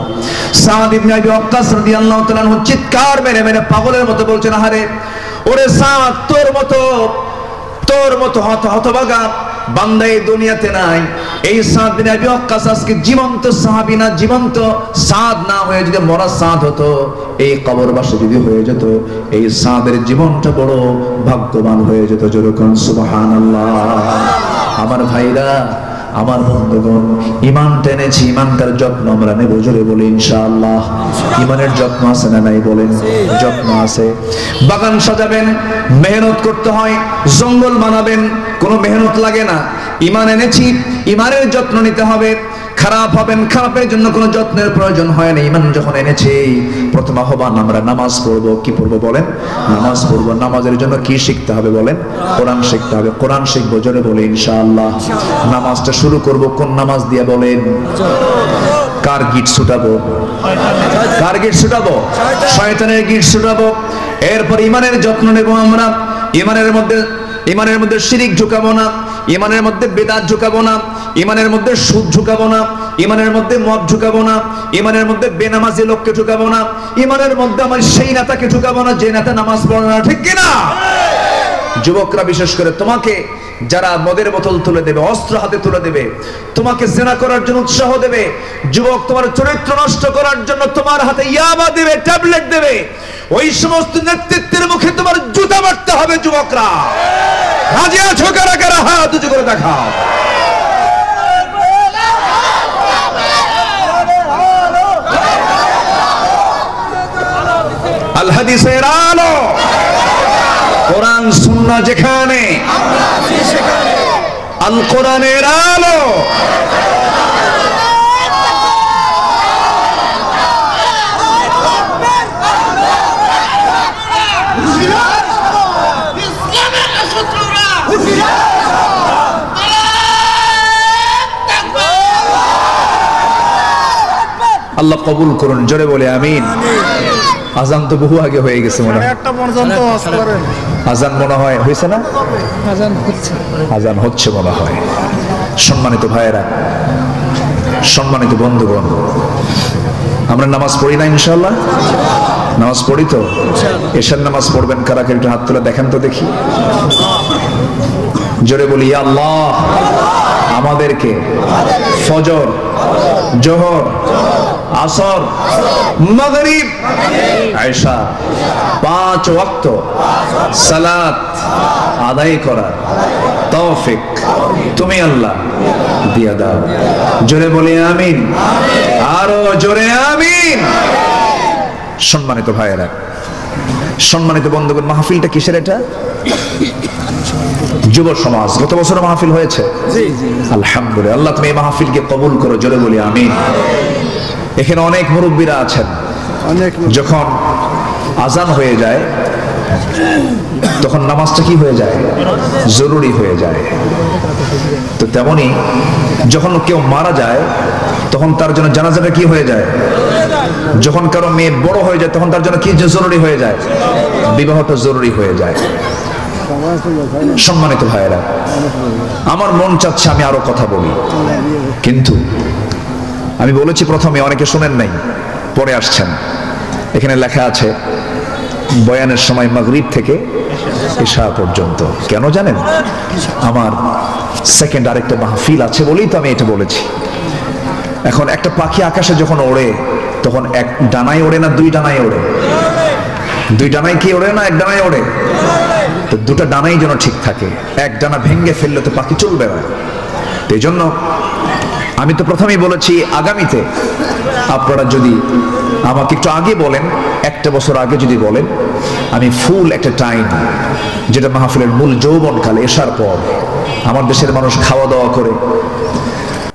সাদ ইবনে আবি ওয়াক্কাস রাদিয়াল্লাহু তাআলা আনহু চিৎকার মেরে মেরে পাগলের মতো বলছেন, আরে ওরে সাদ, তোর মতো হতভাগা বান্দা এই দুনিয়াতে নাই। এই সাদ বিন আবি ওয়াক্কাস আজকে জীবন্ত সাহাবী না, জীবন্ত সাদ না হয়ে যদি মরা সাদ হতো, এই কবরবাসী যদি হয়ে যেত, এই সাদের জীবনটা বড় ভাগ্যবান হয়ে যেত। যেরকম সুবহানাল্লাহ। আমার ভাইরা, আমার বন্ধুগণ, ঈমান টেনেছি, ঈমানটার যত্ন আমরা নেব, জোরে বলি ইনশাআল্লাহ। ঈমানের যত্ন আছে না নাই বলেন? যত্ন আছে। বাগান সাজাবেন, মেহনত করতে হয়। জঙ্গল বানাবেন, কোনো মেহনত লাগে না। ঈমান এনেছি, ঈমানের যত্ন নিতে হবে। খারাপ হবেন, খারাপের জন্য কোনো যত্নের প্রয়োজন হয় না। ঈমান যখন এনেছি, প্রথম আহ্বান আমরা নামাজ পড়বো। কি পড়বো বলেন? নামাজ পড়বো। নামাজের জন্য কি শিখতে হবে বলেন? কোরআন শিখতে হবে। কোরআন শিখবো, জোরে বলে ইনশাআল্লাহ। নামাজটা শুরু করব কোন নামাজ দিয়ে বলেন? কার গিট ছুটাবো? কার গিট ছুটাবো? শয়তানের গিট ছুটাবো। এরপর ঈমানের যত্ন নেব আমরা। ঈমানের মধ্যে শিরিক ঢুকাবো না, ঈমানের মধ্যে বেদাত ঢুকাবো না, ঈমানের মধ্যে সুদ ঢুকাবো না, ঈমানের মধ্যে মদ ঢুকাবো না, ঈমানের মধ্যে বেনামাজি লোককে ঢুকাবো না, ঈমানের মধ্যে আমার সেই নেতাকে ঢুকাবো না যে নেতা নামাজ পড়ে না। ঠিক কিনা? যুবকরা বিশেষ করে, তোমাকে যারা মদের বোতল তুলে দেবে, অস্ত্র হাতে তুলে দেবে, তোমাকে জেনা করার জন্য উৎসাহ দেবে, যুবক তোমার চরিত্র নষ্ট করার জন্য তোমার হাতে ইয়াবা দেবে, ট্যাবলেট দেবে, ওই সমস্ত নেতৃত্বের মুখে তোমার জুতা মারতে হবে। যুবকরা রাজি আছো? কারা কারা হাত উঁচু করে দেখাও। আল হাদিসের আলো, কোরআন সুন্নাহ যেখানে, আল কোরআনের আলো। আল্লাহ কবুল করুন, জোরে বলে আমিন। আজান তো বহু আগে হয়ে গেছে মনে হয়। আজান মনে হয় হয়েছে না? আজান হচ্ছে মনে হয়। সম্মানিত ভাইয়েরা, সম্মানিত বন্ধুগণ, আমরা নামাজ পড়ি না ইনশাআল্লাহ? নামাজ পড়ি তো? এশার নামাজ পড়বেন কারা? একটু হাত তুলে দেখেন তো দেখি। জোরে বলি ইয়া আল্লাহ, আমাদেরকে ফজর, জোহর, আসর, মাগরিব, ইশা 5 ওয়াক্ত সালাত আদায় করার তৌফিক তুমি আল্লাহ দিয়া দাও। জোরে বলি আমিন। আরো জোরে আমিন। সম্মানিত ভাইয়েরা, সম্মানিত বন্ধুগণ, মাহফিলটা কিসের? এটা যুব সমাজ। গত বছর মাহফিল হয়েছে, আলহামদুলিল্লাহ। আল্লাহ তুমি এই মাহফিলকে কবুল করো, জোরে বলি আমিন। এখানে অনেক মুরব্বীরা আছেন, যখন আজান হয়ে যায় তখন নামাজটা কি হয়ে যায়? জরুরি হয়ে যায়। তো তেমনি যখন কেউ মারা যায় তখন তার জন্য জানাজাটা কি হয়ে যায়? যখন কারো মেয়ে বড় হয়ে যায় তখন তার জন্য কি জরুরি হয়ে যায়? বিবাহটা জরুরি হয়ে যায়। সম্মানিত ভাইয়েরা, আমার মন চাচ্ছে আমি আরো কথা বলি, কিন্তু আমি বলেছি প্রথমে, অনেকে শোনেন নাই, পরে আসছেন। এখানে লেখা আছে বয়ানের সময় মাগরিব থেকে ইশা পর্যন্ত। কেন জানেন? আমার সেকেন্ড আরেকটা মাহফিল আছে বলেই তো আমি এটা বলেছি। এখন একটা পাখি আকাশে যখন ওড়ে তখন এক ডানায় ওড়ে না দুই ডানায় ওড়ে? দুই ডানায় কি ওড়ে না এক ডানায় ওড়ে? তো দুটো ডানাই যেন ঠিক থাকে। এক ডানা ভেঙে ফেললে তো পাখি চলবে না। এই জন্য আমি তো প্রথমেই বলেছি, আগামীতে আপনারা যদি আমাকে একটু আগে বলেন, 1 বছর আগে যদি বলেন, আমি ফুল একটা টাইম, যেটা মাহফিলের মূল যৌবনকাল, এশার পর আমার দেশের মানুষ খাওয়া দাওয়া করে